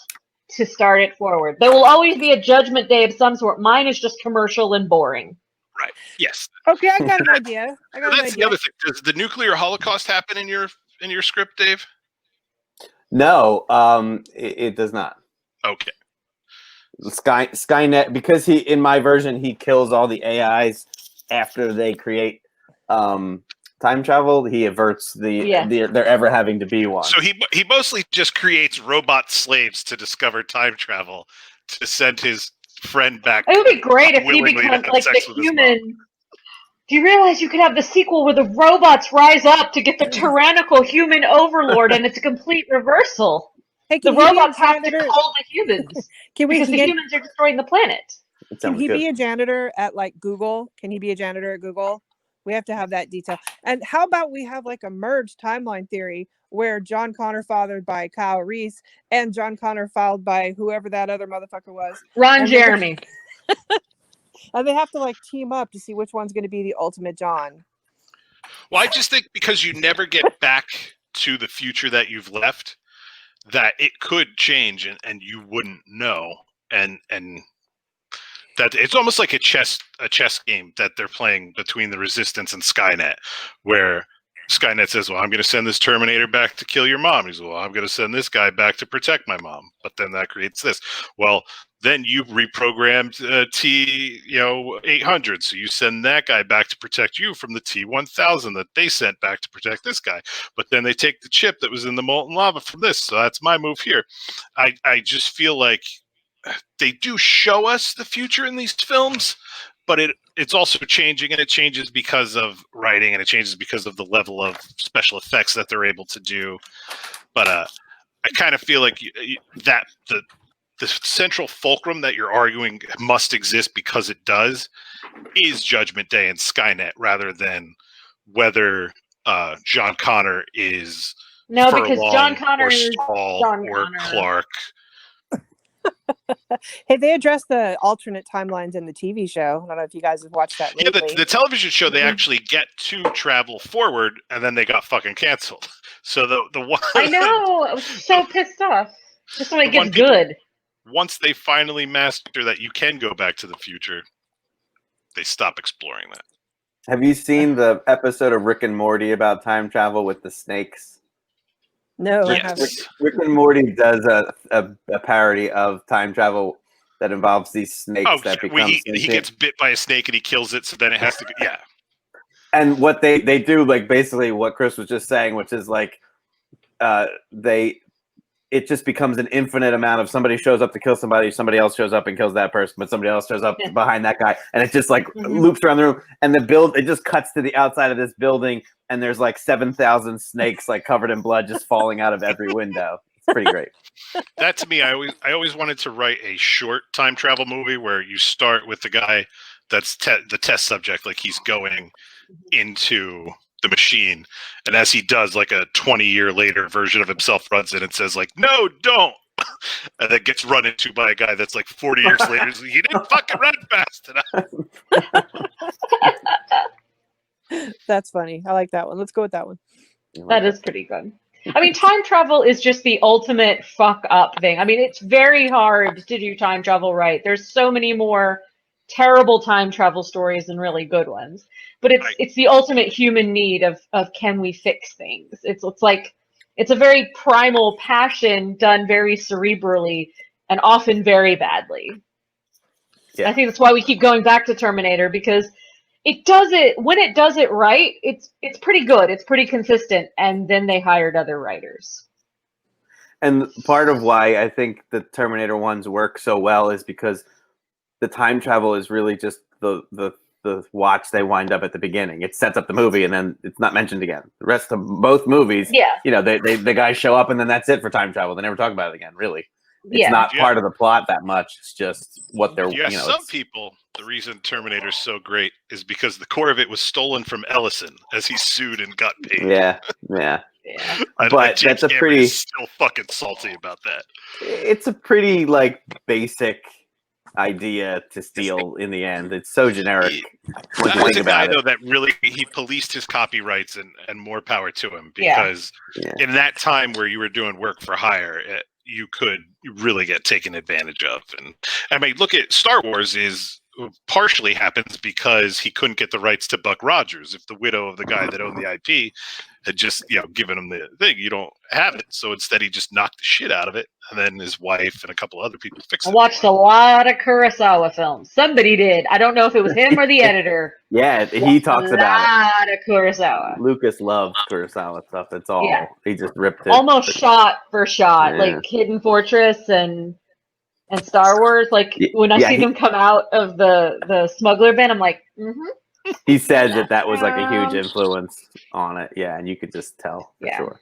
to start it forward. There will always be a judgment day of some sort. Mine is just commercial and boring. Right. Yes. Okay, I got an idea. That's the other thing. Does the nuclear holocaust happen in your script, Dave? No, it does not. Okay. Skynet, because in my version he kills all the AIs after they create time travel. He averts there ever having to be one. So he mostly just creates robot slaves to discover time travel to send his friend back. It would be great if he becomes like the human. Do you realize you could have the sequel where the robots rise up to get the tyrannical human overlord, and it's a complete reversal? Hey, the robots have to call the humans because the humans are destroying the planet. Can he be a janitor at like Google? Can he be a janitor at Google? We have to have that detail. And how about we have like a merged timeline theory where Jon Connor fathered by Kyle Reese and Jon Connor filed by whoever that other motherfucker was. Ron Jeremy. And they have to like team up to see which one's going to be the ultimate John. Well, I just think because you never get back to the future that you've left, that it could change and you wouldn't know. And that it's almost like a chess game that they're playing between the Resistance and Skynet, where Skynet says, well, I'm going to send this Terminator back to kill your mom. He's, well, I'm going to send this guy back to protect my mom. But then that creates this. Well, then you reprogrammed T800. So you send that guy back to protect you from the T1000 that they sent back to protect this guy. But then they take the chip that was in the molten lava from this. So that's my move here. I just feel like they do show us the future in these films, but it's also changing, and it changes because of writing, and it changes because of the level of special effects that they're able to do. But I kind of feel like that the central fulcrum that you're arguing must exist because it does is Judgment Day and Skynet, rather than whether Jon Connor is because Jon Connor is Jon or Clark. Hey, they addressed the alternate timelines in the TV show. I don't know if you guys have watched that lately. Yeah, the television show, they actually get to travel forward, and then they got fucking canceled. So the one I know, I was so pissed off. Just when it gets good. Once they finally master that you can go back to the future, they stop exploring that. Have you seen the episode of Rick and Morty about time travel with the snakes? No, yes. I haven't. Rick and Morty does a parody of time travel that involves these snakes that become he gets bit by a snake and he kills it, so then it has to go, yeah. And what they do, like basically what Chris was just saying, which is like it just becomes an infinite amount of somebody shows up to kill somebody else shows up and kills that person, but somebody else shows up behind that guy, and it just like loops around the room, and it just cuts to the outside of this building, and there's like 7,000 snakes like covered in blood just falling out of every window. It's pretty great. That to me, I always wanted to write a short time travel movie where you start with the guy that's the test subject, like he's going into the machine, and as he does, like a 20-year later version of himself runs in and says like, no, don't, and then gets run into by a guy that's like 40 years later. Like, he didn't fucking run fast enough. That's funny. I like that one. Let's go with that one. That is pretty good. I mean, time travel is just the ultimate fuck up thing. I mean, it's very hard to do time travel right. There's so many more terrible time travel stories than really good ones. But it's the ultimate human need of can we fix things? It's like it's a very primal passion done very cerebrally and often very badly. Yeah. I think that's why we keep going back to Terminator, because it does it when it does it right. It's pretty good. It's pretty consistent, and then they hired other writers. And part of why I think the Terminator ones work so well is because the time travel is really just the the watch they wind up at the beginning. It sets up the movie, and then it's not mentioned again. The rest of both movies, the guys show up, and then that's it for time travel. They never talk about it again. Really, it's not part of the plot that much. It's just what they're. Yeah, some people. The reason Terminator is so great is because the core of it was stolen from Ellison as he sued and got paid. Yeah. But that's a pretty still fucking salty about that. It's a pretty basic idea to steal in the end. It's so generic. That was a guy though that really he policed his copyrights and more power to him because in that time where you were doing work for hire, you could really get taken advantage of. And I mean, look at Star Wars partially happens because he couldn't get the rights to Buck Rogers. If the widow of the guy that owned the IP had just given him the thing, you don't have it. So instead he just knocked the shit out of it, and then his wife and a couple other people fixed it. I watched a lot of Kurosawa films. Somebody did. I don't know if it was him or the editor. Yeah, he talks about it. A lot of Kurosawa. Lucas loves Kurosawa stuff. It's all he just ripped it. Almost shot for shot, like Hidden Fortress and Star Wars. Like when I see them come out of the smuggler bin, I'm like, He said that was a huge influence on it. Yeah, and you could just tell for sure.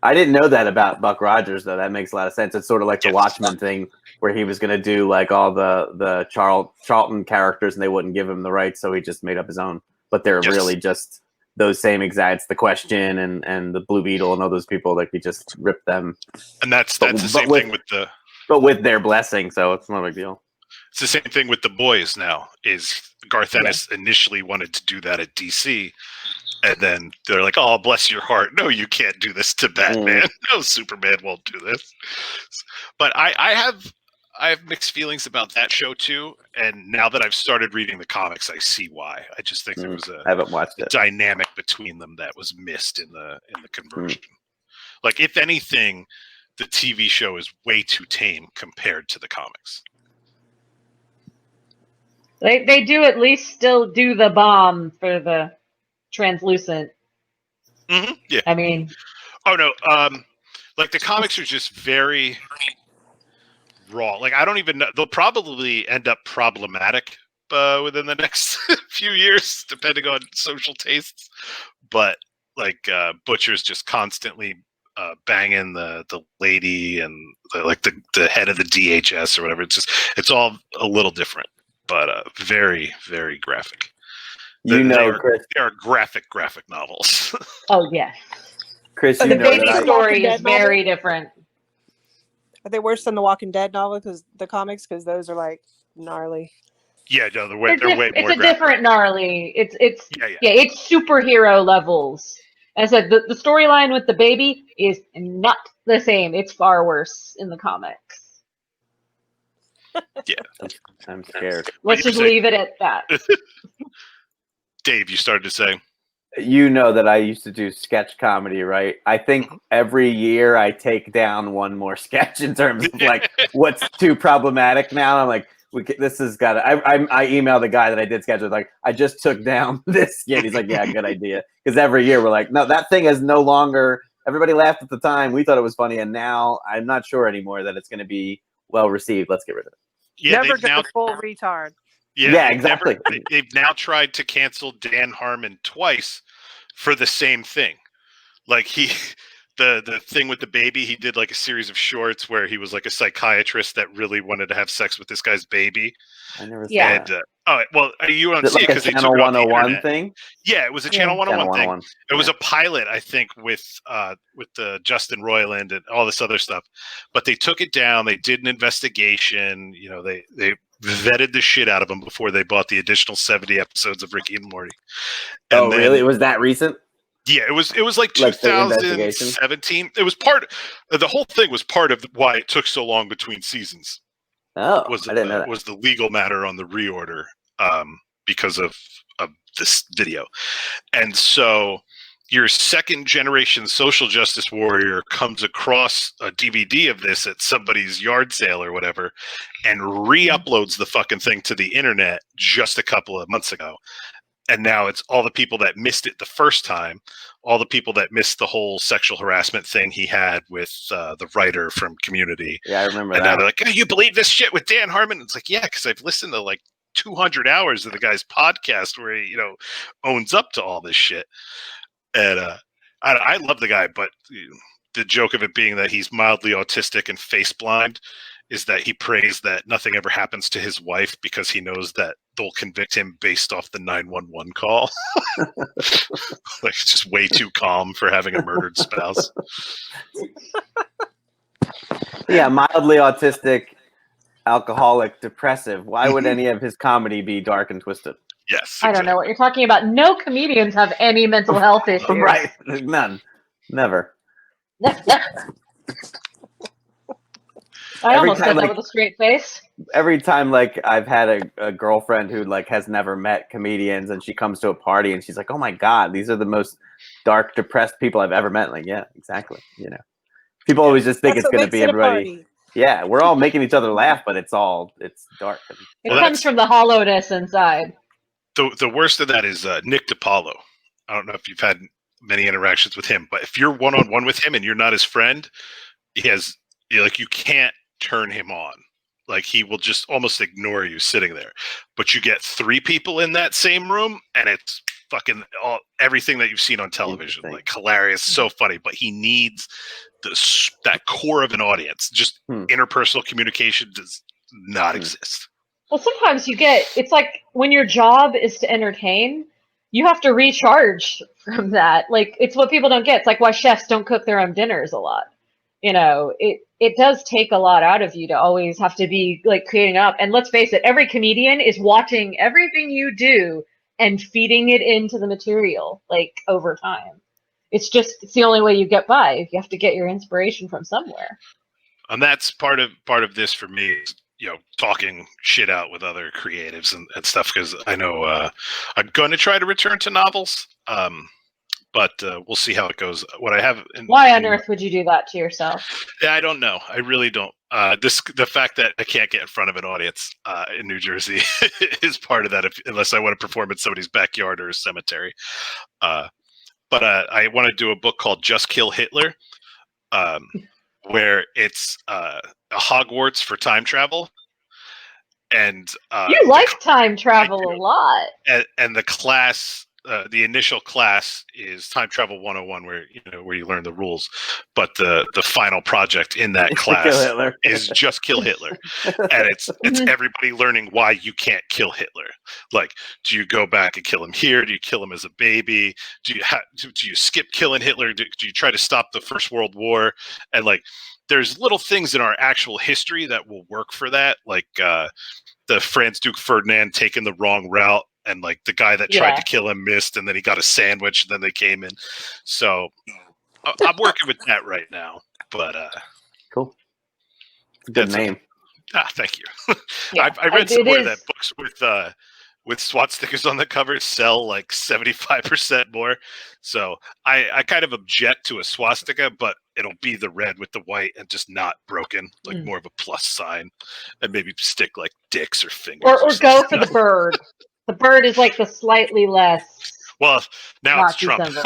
I didn't know that about Buck Rogers, though. That makes a lot of sense. It's sort of like the Watchmen thing, where he was going to do all the Charlton characters, and they wouldn't give him the rights, so he just made up his own. But they're really just those same exacts, The Question and the Blue Beetle and all those people. He just ripped them. And that's the same thing with the. But with their blessing, so it's not a big deal. It's the same thing with The Boys now. Is Garth Ennis initially wanted to do that at DC, and then they're like, "Oh, bless your heart. No, you can't do this to Batman. No, Superman won't do this." But I have mixed feelings about that show too. And now that I've started reading the comics, I see why. I just think there was I haven't watched it. Dynamic between them that was missed in the conversion. Like, if anything, the TV show is way too tame compared to the comics. They do at least still do the bomb for the translucent. Yeah. I mean. Oh, no. The comics are just very raw. I don't even know. They'll probably end up problematic within the next few years, depending on social tastes. But, Butcher's just constantly banging the lady and the head of the DHS or whatever. It's all a little different, but very, very graphic. Chris, they are graphic novels. Oh yes, Chris. The baby story is very different. Are they worse than the Walking Dead novel? The comics, because those are gnarly. Yeah, no, they're way more. It's a different gnarly. It's it's superhero levels. As I said, the storyline with the baby is not the same. It's far worse in the comics. Yeah, I'm scared. Let's just leave it at that. Dave, you started to say. You know that I used to do sketch comedy, right? I think every year I take down one more sketch in terms of what's too problematic now. I'm like, this has got to. I emailed the guy that I did sketches I just took down this skit. He's like, yeah, good idea. Because every year we're like, no, that thing is no longer. Everybody laughed at the time. We thought it was funny, and now I'm not sure anymore that it's going to be well received. Let's get rid of it. Yeah, never get the full retard. Yeah, exactly. They've now tried to cancel Dan Harmon twice for the same thing. The thing with the baby, he did a series of shorts where he was a psychiatrist that really wanted to have sex with this guy's baby. I never saw that. You won't see it because they took Channel it off the 101 internet. Thing? Yeah, it was a Channel 101 thing. 101. It was a pilot, I think, with the Justin Roiland and all this other stuff. But they took it down. They did an investigation. They vetted the shit out of them before they bought the additional 70 episodes of Ricky and Morty. And really? Was that recent? Yeah, it was 2017. It was the whole thing was part of why it took so long between seasons. Oh, I didn't know that. Was the legal matter on the reorder because of this video. And so your second generation social justice warrior comes across a DVD of this at somebody's yard sale or whatever and re-uploads the fucking thing to the internet just a couple of months ago. And now it's all the people that missed it the first time, all the people that missed the whole sexual harassment thing he had with the writer from Community. Yeah, I remember and that. And now they're like, oh, you believe this shit with Dan Harmon? It's like, yeah, because I've listened to 200 hours of the guy's podcast where he, owns up to all this shit. And I love the guy, but the joke of it being that he's mildly autistic and face blind is that he prays that nothing ever happens to his wife because he knows that they'll convict him based off the 911 call. Like, just way too calm for having a murdered spouse. Yeah, mildly autistic, alcoholic, depressive. Why would any of his comedy be dark and twisted? Yes. I don't know what you're talking about. No comedians have any mental health issues. Right. None. Never. I Every almost time, said that like- with a straight face. Every time, like, I've had a girlfriend who, like, has never met comedians, and she comes to a party and she's like, oh my God, these are the most dark, depressed people I've ever met. Like, yeah, exactly. People always just think That's it's what going to makes be it a everybody. party. Yeah, we're all making each other laugh, but it's dark. It Well, comes from the hollowness inside. The worst of that is Nick DiPaolo. I don't know if you've had many interactions with him, but if you're one-on-one with him and you're not his friend, you can't turn him on. Like, he will just almost ignore you sitting there. But you get 3 people in that same room, and it's fucking everything that you've seen on television. Like, hilarious, so funny. But he needs that core of an audience. Just interpersonal communication does not exist. Well, sometimes it's like when your job is to entertain, you have to recharge from that. Like, it's what people don't get. It's like why chefs don't cook their own dinners a lot. It does take a lot out of you to always have to be like creating up. And let's face it, every comedian is watching everything you do and feeding it into the material, like, over time. It's the only way you get by. You have to get your inspiration from somewhere. And that's part of this for me, is, talking shit out with other creatives and stuff, because I know I'm going to try to return to novels, but we'll see how it goes. What I have, Why on earth would you do that to yourself? Yeah, I don't know. I really don't. The fact that I can't get in front of an audience in New Jersey is part of that. Unless I want to perform in somebody's backyard or a cemetery. But I want to do a book called Just Kill Hitler, where it's a Hogwarts for time travel. And You like time travel a lot. and the class, the initial class is Time Travel 101, where you learn the rules. But the final project in that class is Just Kill Hitler, and it's everybody learning why you can't kill Hitler. Like, do you go back and kill him here? Do you kill him as a baby? Do you skip killing Hitler? Do you try to stop the First World War? And, like, there's little things in our actual history that will work for that, like the Franz Duke Ferdinand taking the wrong route, and, like, the guy that tried to kill him missed, and then he got a sandwich, and then they came in. So I'm working with that right now. But cool. It's a good name. Thank you. Yeah, I read somewhere that books with swastikas on the cover sell like 75% more. So I kind of object to a swastika, but it'll be the red with the white and just not broken, like more of a plus sign, and maybe stick like dicks or fingers. Or go for the bird. The bird is like the slightly less. Well, now it's Nazi Trump. symbol.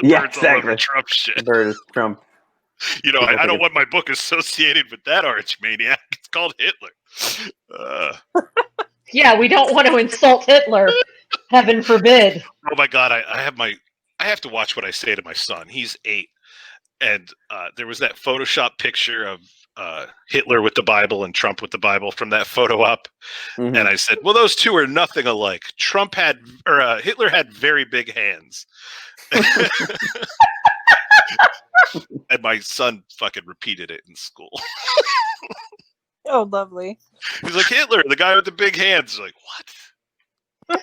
Bird's all over Trump shit. The bird is Trump. I don't want my book associated with that arch maniac. It's called Hitler. Yeah, we don't want to insult Hitler. Heaven forbid. Oh my God, I have to watch what I say to my son. He's 8, and there was that Photoshop picture of Hitler with the Bible and Trump with the Bible from that photo op, and I said, "Well, those two are nothing alike. Hitler had very big hands." And my son fucking repeated it in school. Oh, lovely. He's like, Hitler, the guy with the big hands. Like, what?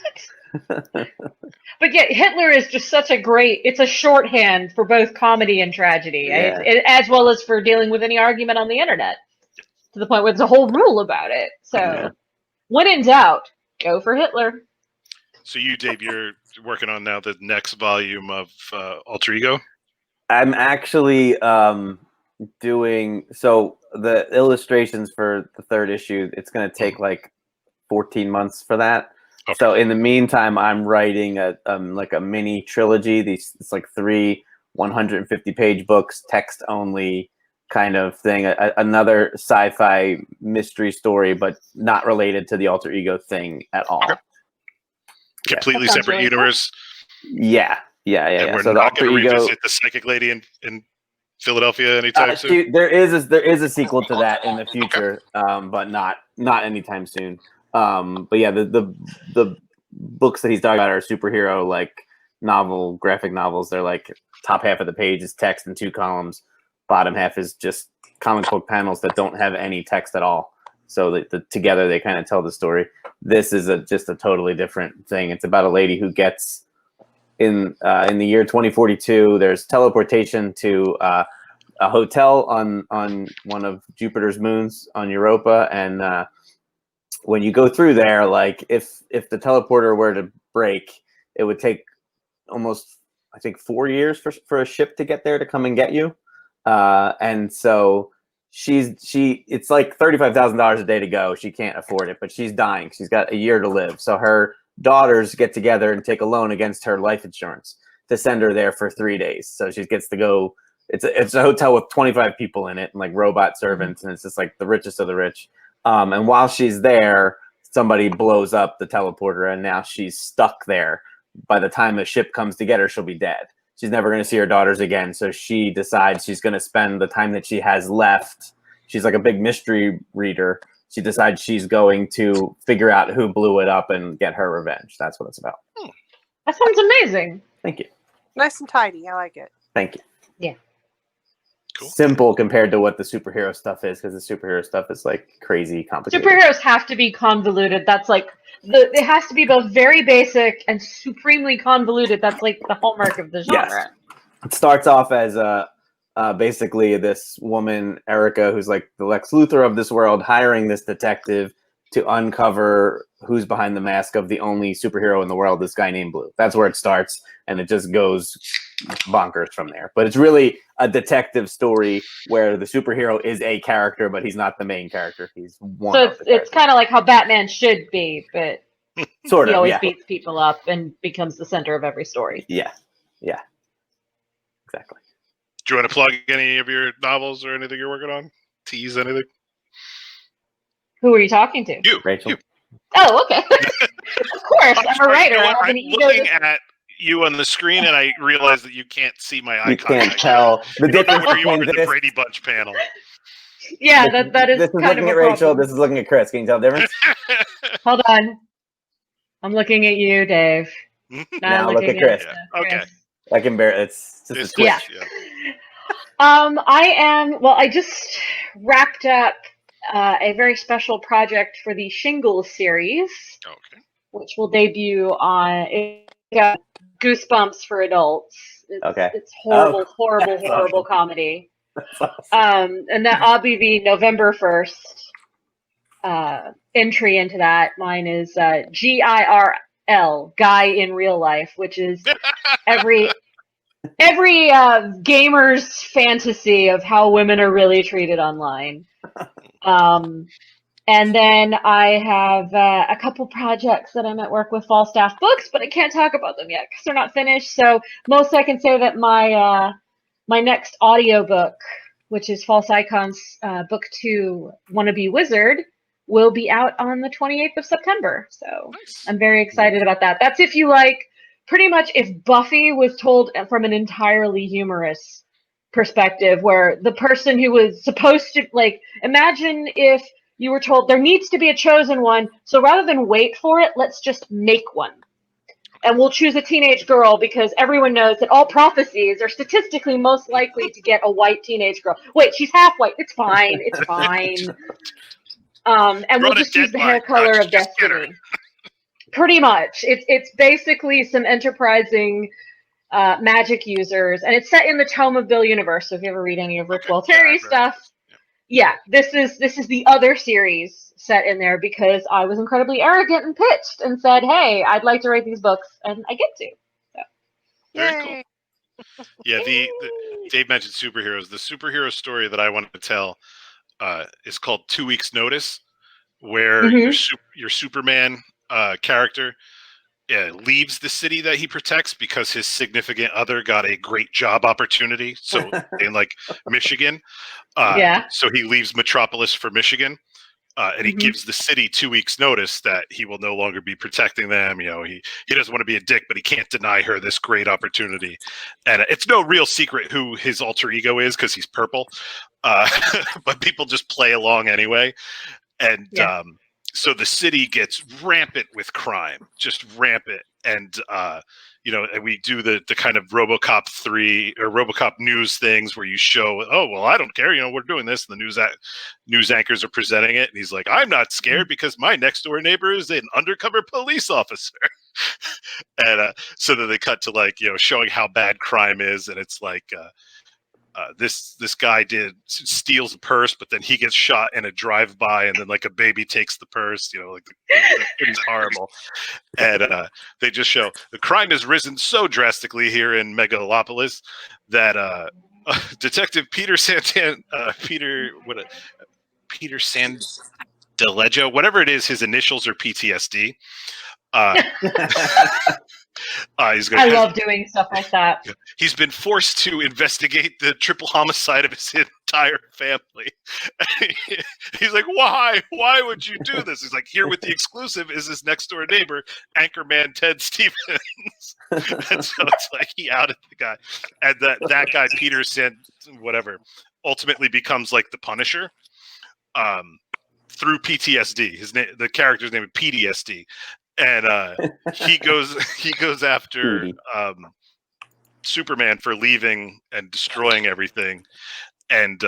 But yeah, Hitler is just such it's a shorthand for both comedy and tragedy, as well as for dealing with any argument on the internet, to the point where there's a whole rule about it. So when in doubt, go for Hitler. So you, Dave, you're working on now the next volume of Alter Ego? I'm actually doing the illustrations for the 3rd issue. It's going to take like 14 months for that. Okay. So in the meantime, I'm writing a mini trilogy. It's like 3 150-page books, text only, kind of thing, another sci-fi mystery story, but not related to the alter ego thing at all. Okay. Completely That sounds separate really cool. universe. Yeah. And we're So the not alter going to ego. revisit the psychic lady in Philadelphia anytime soon. There is a sequel to that in the future, but not anytime soon. But yeah, the books that he's talking about are superhero graphic novels. They're like top half of the page is text in 2 columns, bottom half is just comic book panels that don't have any text at all. So together they kind of tell the story. This is just a totally different thing. It's about a lady who gets in the year 2042. There's teleportation to a hotel on one of Jupiter's moons on Europa, and when you go through there, like if the teleporter were to break, it would take almost, I think, 4 years for a ship to get there to come and get you. And so it's like $35,000 a day to go. She can't afford it, but she's dying. She's got a year to live. So her daughters get together and take a loan against her life insurance to send her there for 3 days. So she gets to go. It's a hotel with 25 people in it and like robot servants, and it's just like the richest of the rich. And while she's there, somebody blows up the teleporter, and now she's stuck there. By the time a ship comes to get her, she'll be dead. She's never going to see her daughters again. So she decides she's going to spend the time that she has left. She's like a big mystery reader. She decides she's going to figure out who blew it up and get her revenge. That's what it's about. That sounds amazing. Thank you. Nice and tidy. I like it. Thank you. Yeah. Cool. Simple compared to what the superhero stuff is, because the superhero stuff is like crazy complicated. Superheroes have to be convoluted. That's like it has to be both very basic and supremely convoluted. That's like the hallmark of the genre. Yes. It starts off as basically this woman, Erica, who's like the Lex Luthor of this world, hiring this detective to uncover who's behind the mask of the only superhero in the world, this guy named Blue. That's where it starts, and it just goes bonkers from there. But it's really a detective story where the superhero is a character, but he's not the main character. He's one. So it's kind of like how Batman should be, but sort he of, always yeah. beats people up and becomes the center of every story. Yeah. Exactly. Do you want to plug any of your novels or anything you're working on? Tease anything? Who are you talking to? You, Rachel. you. Oh, okay. Of course, I'm a writer. You know I have I'm an ego. looking at you on the screen, and I realize that you can't see my icon. You can't tell the difference Where you are between in the this. Brady Bunch panel. Yeah, that is This is kind looking of a at Rachel. problem. This is looking at Chris. Can you tell the difference? Hold on. I'm looking at you, Dave. Now look at Chris. Yeah. Okay. I can bear it's just a It's twitch. yeah. I just wrapped up a very special project for the Shingles series, Okay. which will debut on Goosebumps for adults. It's horrible, horrible comedy. And that'll be the November 1st entry into that. Mine is GIRL, Guy in Real Life, which is every gamer's fantasy of how women are really treated online. And then I have a couple projects that I'm at work with Falstaff Books, but I can't talk about them yet because they're not finished. So most I can say that my next audiobook, which is False Icons Book 2, Wannabe Wizard, will be out on the 28th of September. So Nice. I'm very excited about that. That's if you like, pretty much if Buffy was told from an entirely humorous perspective, where the person who was supposed to, like, imagine if you were told there needs to be a chosen one, so rather than wait for it, let's just make one. And we'll choose a teenage girl because everyone knows that all prophecies are statistically most likely to get a white teenage girl. Wait, she's half white. It's fine. It's fine. And we'll just use the hair color of destiny. Pretty much. It's basically some enterprising magic users, and it's set in the Tome of Bill universe. So if you ever read any of Rick Walteri's stuff, this is the other series set in there because I was incredibly arrogant and pitched and said, "Hey, I'd like to write these books," and I get to. So. Very cool. Yeah, the Dave mentioned superheroes. The superhero story that I wanted to tell is called 2 Weeks Notice, where your Superman character leaves the city that he protects because his significant other got a great job opportunity. So in like Michigan, so he leaves Metropolis for Michigan. And he gives the city 2 weeks notice that he will no longer be protecting them. You know, he doesn't want to be a dick, but he can't deny her this great opportunity. And it's no real secret who his alter ego is because he's purple. But people just play along anyway. And so the city gets rampant with crime, just rampant. And, you know, and we do the kind of RoboCop 3 or RoboCop news things where you show, oh, well, I don't care. You know, we're doing this. And the news anchors are presenting it. And he's like, I'm not scared because my next door neighbor is an undercover police officer. And so then they cut to like, you know, showing how bad crime is. And it's like, this guy steals a purse, but then he gets shot in a drive-by, and then like a baby takes the purse. You know, like it's horrible. And they just show the crime has risen so drastically here in Megalopolis that Detective Peter Sandeleggio, whatever it is, his initials are PTSD. I love doing stuff like that. He's been forced to investigate the triple homicide of his entire family. He's like, why? Why would you do this? He's like, here with the exclusive is his next door neighbor, Anchorman Ted Stevens. And so it's like he outed the guy. And that guy, Peter whatever, ultimately becomes like the Punisher through PTSD. The character's name is PTSD. And he goes after Superman for leaving and destroying everything. And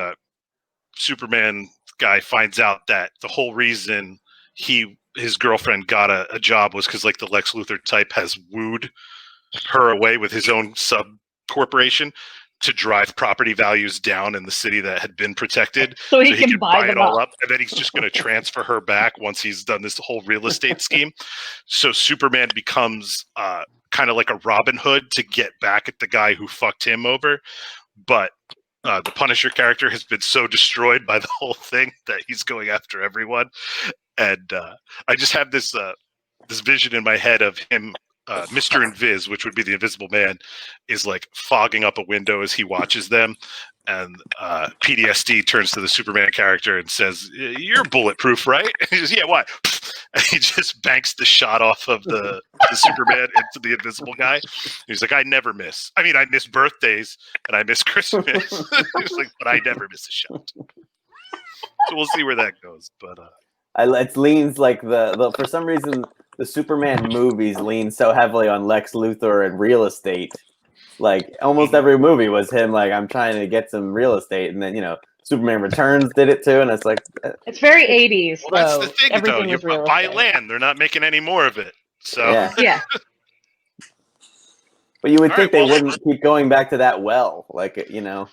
Superman guy finds out that the whole reason his girlfriend got a job was because like the Lex Luthor type has wooed her away with his own sub corporation to drive property values down in the city that had been protected, so he can buy it all up, and then he's just going to transfer her back once he's done this whole real estate scheme. So Superman becomes kind of like a Robin Hood to get back at the guy who fucked him over, but the Punisher character has been so destroyed by the whole thing that he's going after everyone. And I just have this vision in my head of him. Mr. Invis, which would be the Invisible Man, is like fogging up a window as he watches them, and PTSD turns to the Superman character and says, "You're bulletproof, right?" And he says, "Yeah, why?" And he just banks the shot off of the Superman into the Invisible guy. He's like, "I never miss. I mean, I miss birthdays and I miss Christmas." He's like, "But I never miss a shot." So we'll see where that goes. But it leans like the for some reason. The Superman movies lean so heavily on Lex Luthor and real estate. Like almost every movie was him like, I'm trying to get some real estate. And then, you know, Superman Returns did it too. And it's like, it's very 80s. Well, that's the thing though. You buy land. They're not making any more of it. So yeah. But you would think they wouldn't keep going back to that well. Like, you know.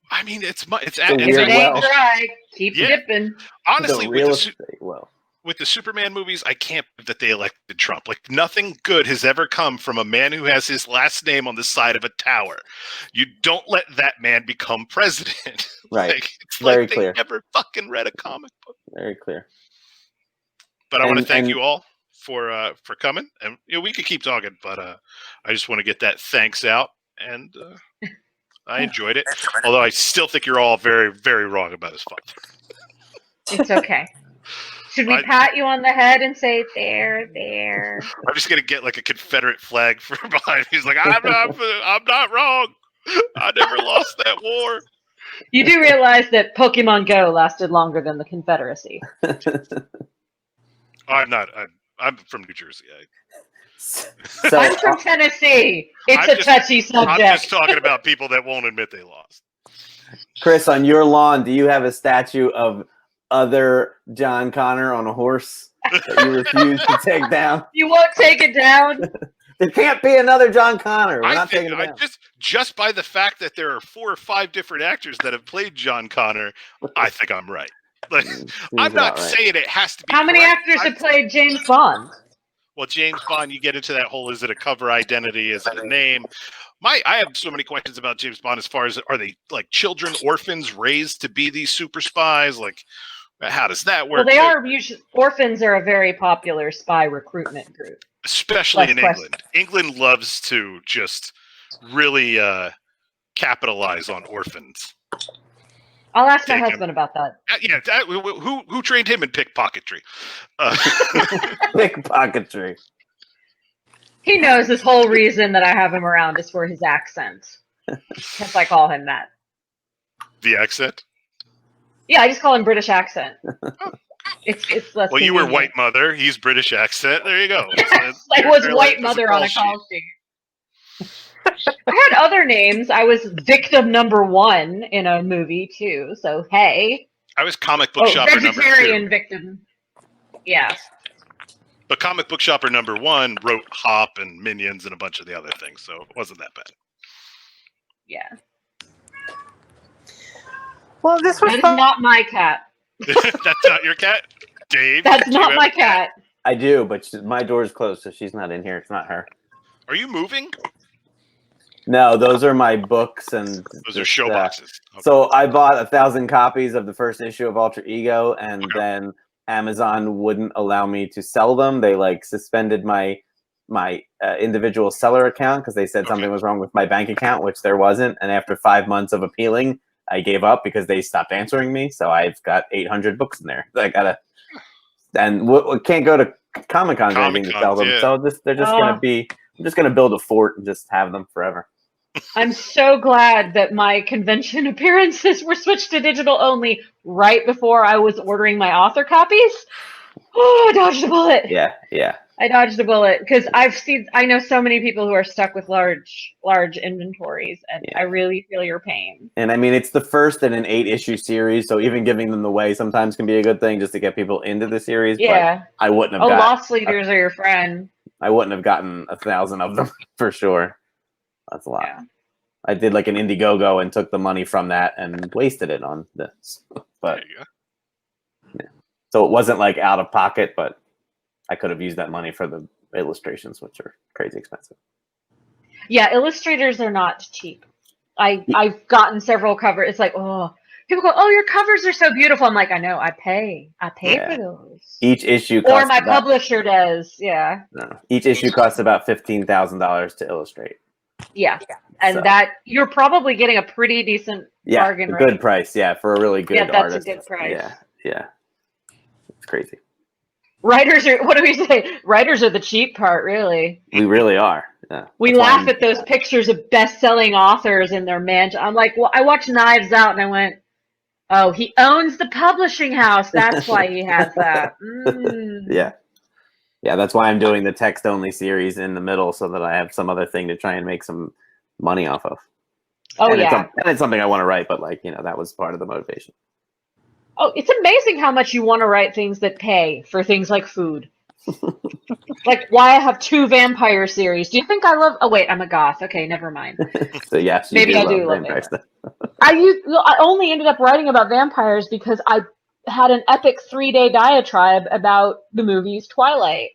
I mean, it's if it ain't dry, keep dipping. Honestly, with the Superman movies, I can't believe that they elected Trump. Like, nothing good has ever come from a man who has his last name on the side of a tower. You don't let that man become president. Right. It's very like clear. They never fucking read a comic book. Very clear. But I want to thank you all for coming. And you know, we could keep talking, but I just want to get that thanks out. And I enjoyed it. Although I still think you're all very, very wrong about his father. It's okay. Should we pat you on the head and say, there? I'm just going to get like a Confederate flag for behind. He's like, I'm not wrong. I never lost that war. You do realize that Pokemon Go lasted longer than the Confederacy. I'm not. I'm from New Jersey. I'm from Tennessee. It's a touchy subject. I'm just talking about people that won't admit they lost. Chris, on your lawn, do you have a statue of other Jon Connor on a horse that you refuse to take down? You won't take it down? There can't be another John Connor. We're not taking it down. Just by the fact that there are 4 or 5 different actors that have played Jon Connor, I think I'm right. Like, I'm not saying it has to be. How many actors have played James Bond? Well, James Bond, you get into that whole, is it a cover identity? Is it a name? I have so many questions about James Bond as far as, are they like children, orphans raised to be these super spies? Like, how does that work? Well, they are usually, orphans are a very popular spy recruitment group. especially in Less England. England loves to just really capitalize on orphans. I'll ask my Take him. husband about that. Who trained him in pickpocketry? Pickpocketry. He knows this whole reason that I have him around is for his accent. Because I call him that. The accent? Yeah, I just call him British accent. It's less. Well, you were convenient. white mother. He's British accent. There you go. I was white mother on a call sheet. I had other names. I was victim number 1 in a movie too. So hey. I was comic book shopper number 2. Vegetarian victim. Yeah. But comic book shopper number 1 wrote Hop and Minions and a bunch of the other things, so it wasn't that bad. Yeah. Well, this was That is fun. not my cat. That's not your cat, Dave? That's do you not have my a cat? cat. I do, but my door's closed, so she's not in here. It's not her. Are you moving? No, those are my books and Those are show boxes. Okay. So I bought 1,000 copies of the first issue of Alter Ego, and then Amazon wouldn't allow me to sell them. They suspended my individual seller account because they said something was wrong with my bank account, which there wasn't. And after 5 months of appealing, I gave up because they stopped answering me. So I've got 800 books in there. I gotta, and can't go to Comic-Con or anything to sell them. Yeah. So they're just gonna be. I'm just gonna build a fort and just have them forever. I'm so glad that my convention appearances were switched to digital only right before I was ordering my author copies. Oh, I dodged a bullet. Yeah. I dodged a bullet because I know so many people who are stuck with large inventories, and I really feel your pain. And I mean, it's the first in an 8-issue series, so even giving them away sometimes can be a good thing just to get people into the series. Yeah. But I wouldn't have. Loss leaders are your friend. I wouldn't have gotten 1,000 of them for sure. That's a lot. Yeah. I did like an Indiegogo and took the money from that and wasted it on this. But There you go. yeah. So it wasn't like out of pocket, but I could have used that money for the illustrations, which are crazy expensive. Yeah, illustrators are not cheap. I've gotten several covers. It's like, oh, people go, oh, your covers are so beautiful. I'm like, I know, I pay for those. Each issue costs or my publisher does. Yeah. No. Each issue costs about $15,000 to illustrate. Yeah. And that you're probably getting a pretty decent bargain a rate. good price, for a really good that's artist. a good price. Yeah. It's crazy. Writers are, what do we say? Writers are the cheap part, really. We really are. Yeah. We laugh at those pictures of best-selling authors in their mansion. I'm like, well, I watched Knives Out and I went, oh, he owns the publishing house. That's why he has that. Yeah, that's why I'm doing the text-only series in the middle so that I have some other thing to try and make some money off of. Oh, and yeah. It's something I want to write, but that was part of the motivation. Oh, it's amazing how much you want to write things that pay for things like food. Like why I have 2 vampire series. Do you think I love? Oh wait, I'm a goth. Okay, never mind. So yes, maybe I do love vampires. I only ended up writing about vampires because I had an epic 3-day diatribe about the movies Twilight.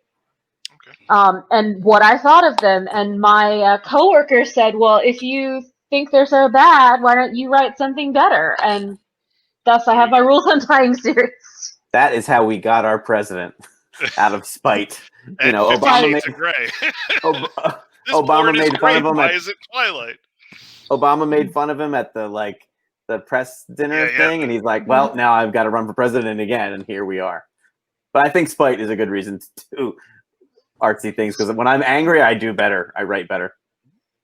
Okay. And what I thought of them, and my coworker said, "Well, if you think they're so bad, why don't you write something better?" And thus, I have my Rules Untying series. That is how we got our president. Out of spite, Obama made fun of him. Why is it Twilight? Obama made fun of him at the press dinner thing, and he's like, "Well, now I've got to run for president again," and here we are. But I think spite is a good reason to do artsy things because when I'm angry, I do better. I write better.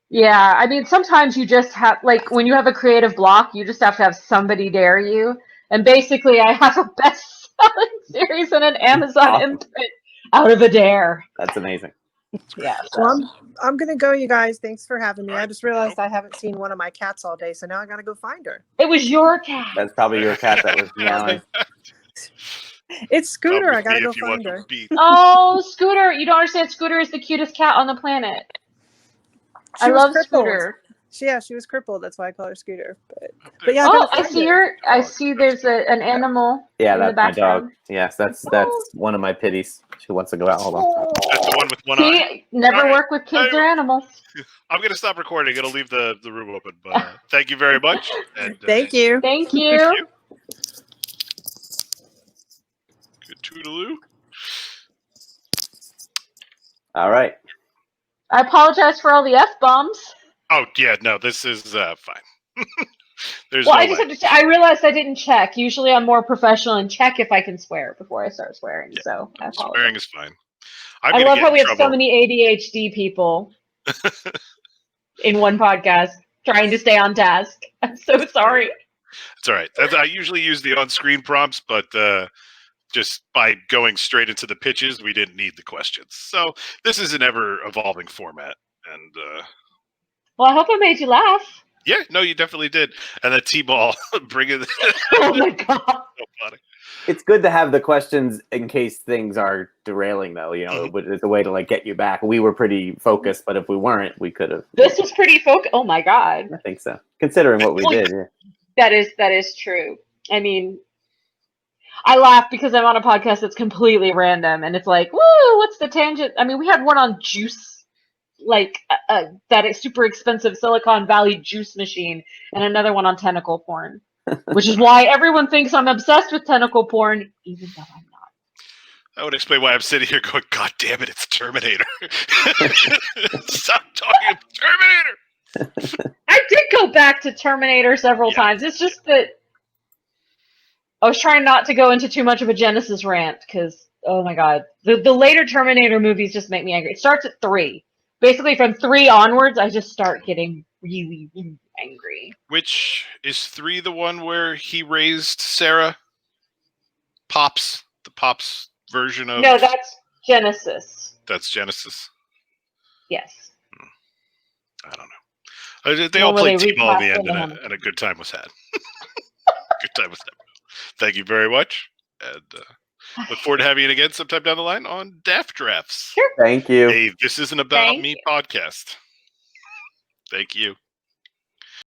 Yeah, I mean, sometimes you just have when you have a creative block, you just have to have somebody dare you. And basically, I have a best-selling series and an Amazon imprint out of a dare. That's amazing. Yeah. Well, I'm gonna go, you guys. Thanks for having me. I just realized I haven't seen one of my cats all day, so now I gotta go find her. It was your cat. That's probably your cat that was meowing. It's Scooter. I gotta go find her. Oh, Scooter! You don't understand. Scooter is the cutest cat on the planet. I love Scooter. She was crippled. That's why I call her Scooter. But yeah. I see her. I see. There's an animal. Yeah, that's my dog. Yes, that's one of my pitties. She wants to go out. Hold on. That's the one with one eye. Never work with kids or animals. I'm gonna stop recording. It'll leave the room open. But thank you very much. And, thank you. Thank you. Good toodaloo. All right. I apologize for all the F-bombs. Oh, yeah, no, this is fine. There's Well, no I just way. have to. I realized I didn't check. Usually, I'm more professional and check if I can swear before I start swearing. Yeah, So I apologize. Swearing is fine. I'm I gonna love get how in we have so trouble. many ADHD people in one podcast trying to stay on task. I'm so sorry. It's all right. I usually use the on-screen prompts, but just by going straight into the pitches, we didn't need the questions. So this is an ever-evolving format, and Well, I hope I made you laugh. yeah, no, you definitely did. And the T-ball bringing Oh my god. so funny. It's good to have the questions in case things are derailing, though. You know, Mhm. it's a way to like get you back. We were pretty focused, but if we weren't, we could have. This was pretty Oh my god. I think so, considering what we Well, did. Yeah. That is true. I mean, I laugh because I'm on a podcast that's completely random, and it's like, woo, what's the tangent? I mean, we had one on juice, like that super expensive Silicon Valley juice machine, and another one on tentacle porn, which is why everyone thinks I'm obsessed with tentacle porn, even though I'm not. That would explain why I'm sitting here going, God damn it, it's Terminator. Stop talking about Terminator. I did go back to Terminator several times. It's just that I was trying not to go into too much of a Genesis rant because, oh my god, the later Terminator movies just make me angry. It starts at 3. Basically, from 3 onwards, I just start getting really, really angry. Which is 3 the one where he raised Sarah? Pops? The Pops version of... No, that's Genesis. That's Genesis? Yes. I don't know. They all Well, played they T-ball in the recast end, them. and a good time was had. Good time was had. Thank you very much, and look forward to having you again sometime down the line on Daft Drafts. Sure. Thank you. Hey, this isn't about Thank me you. podcast. Thank you.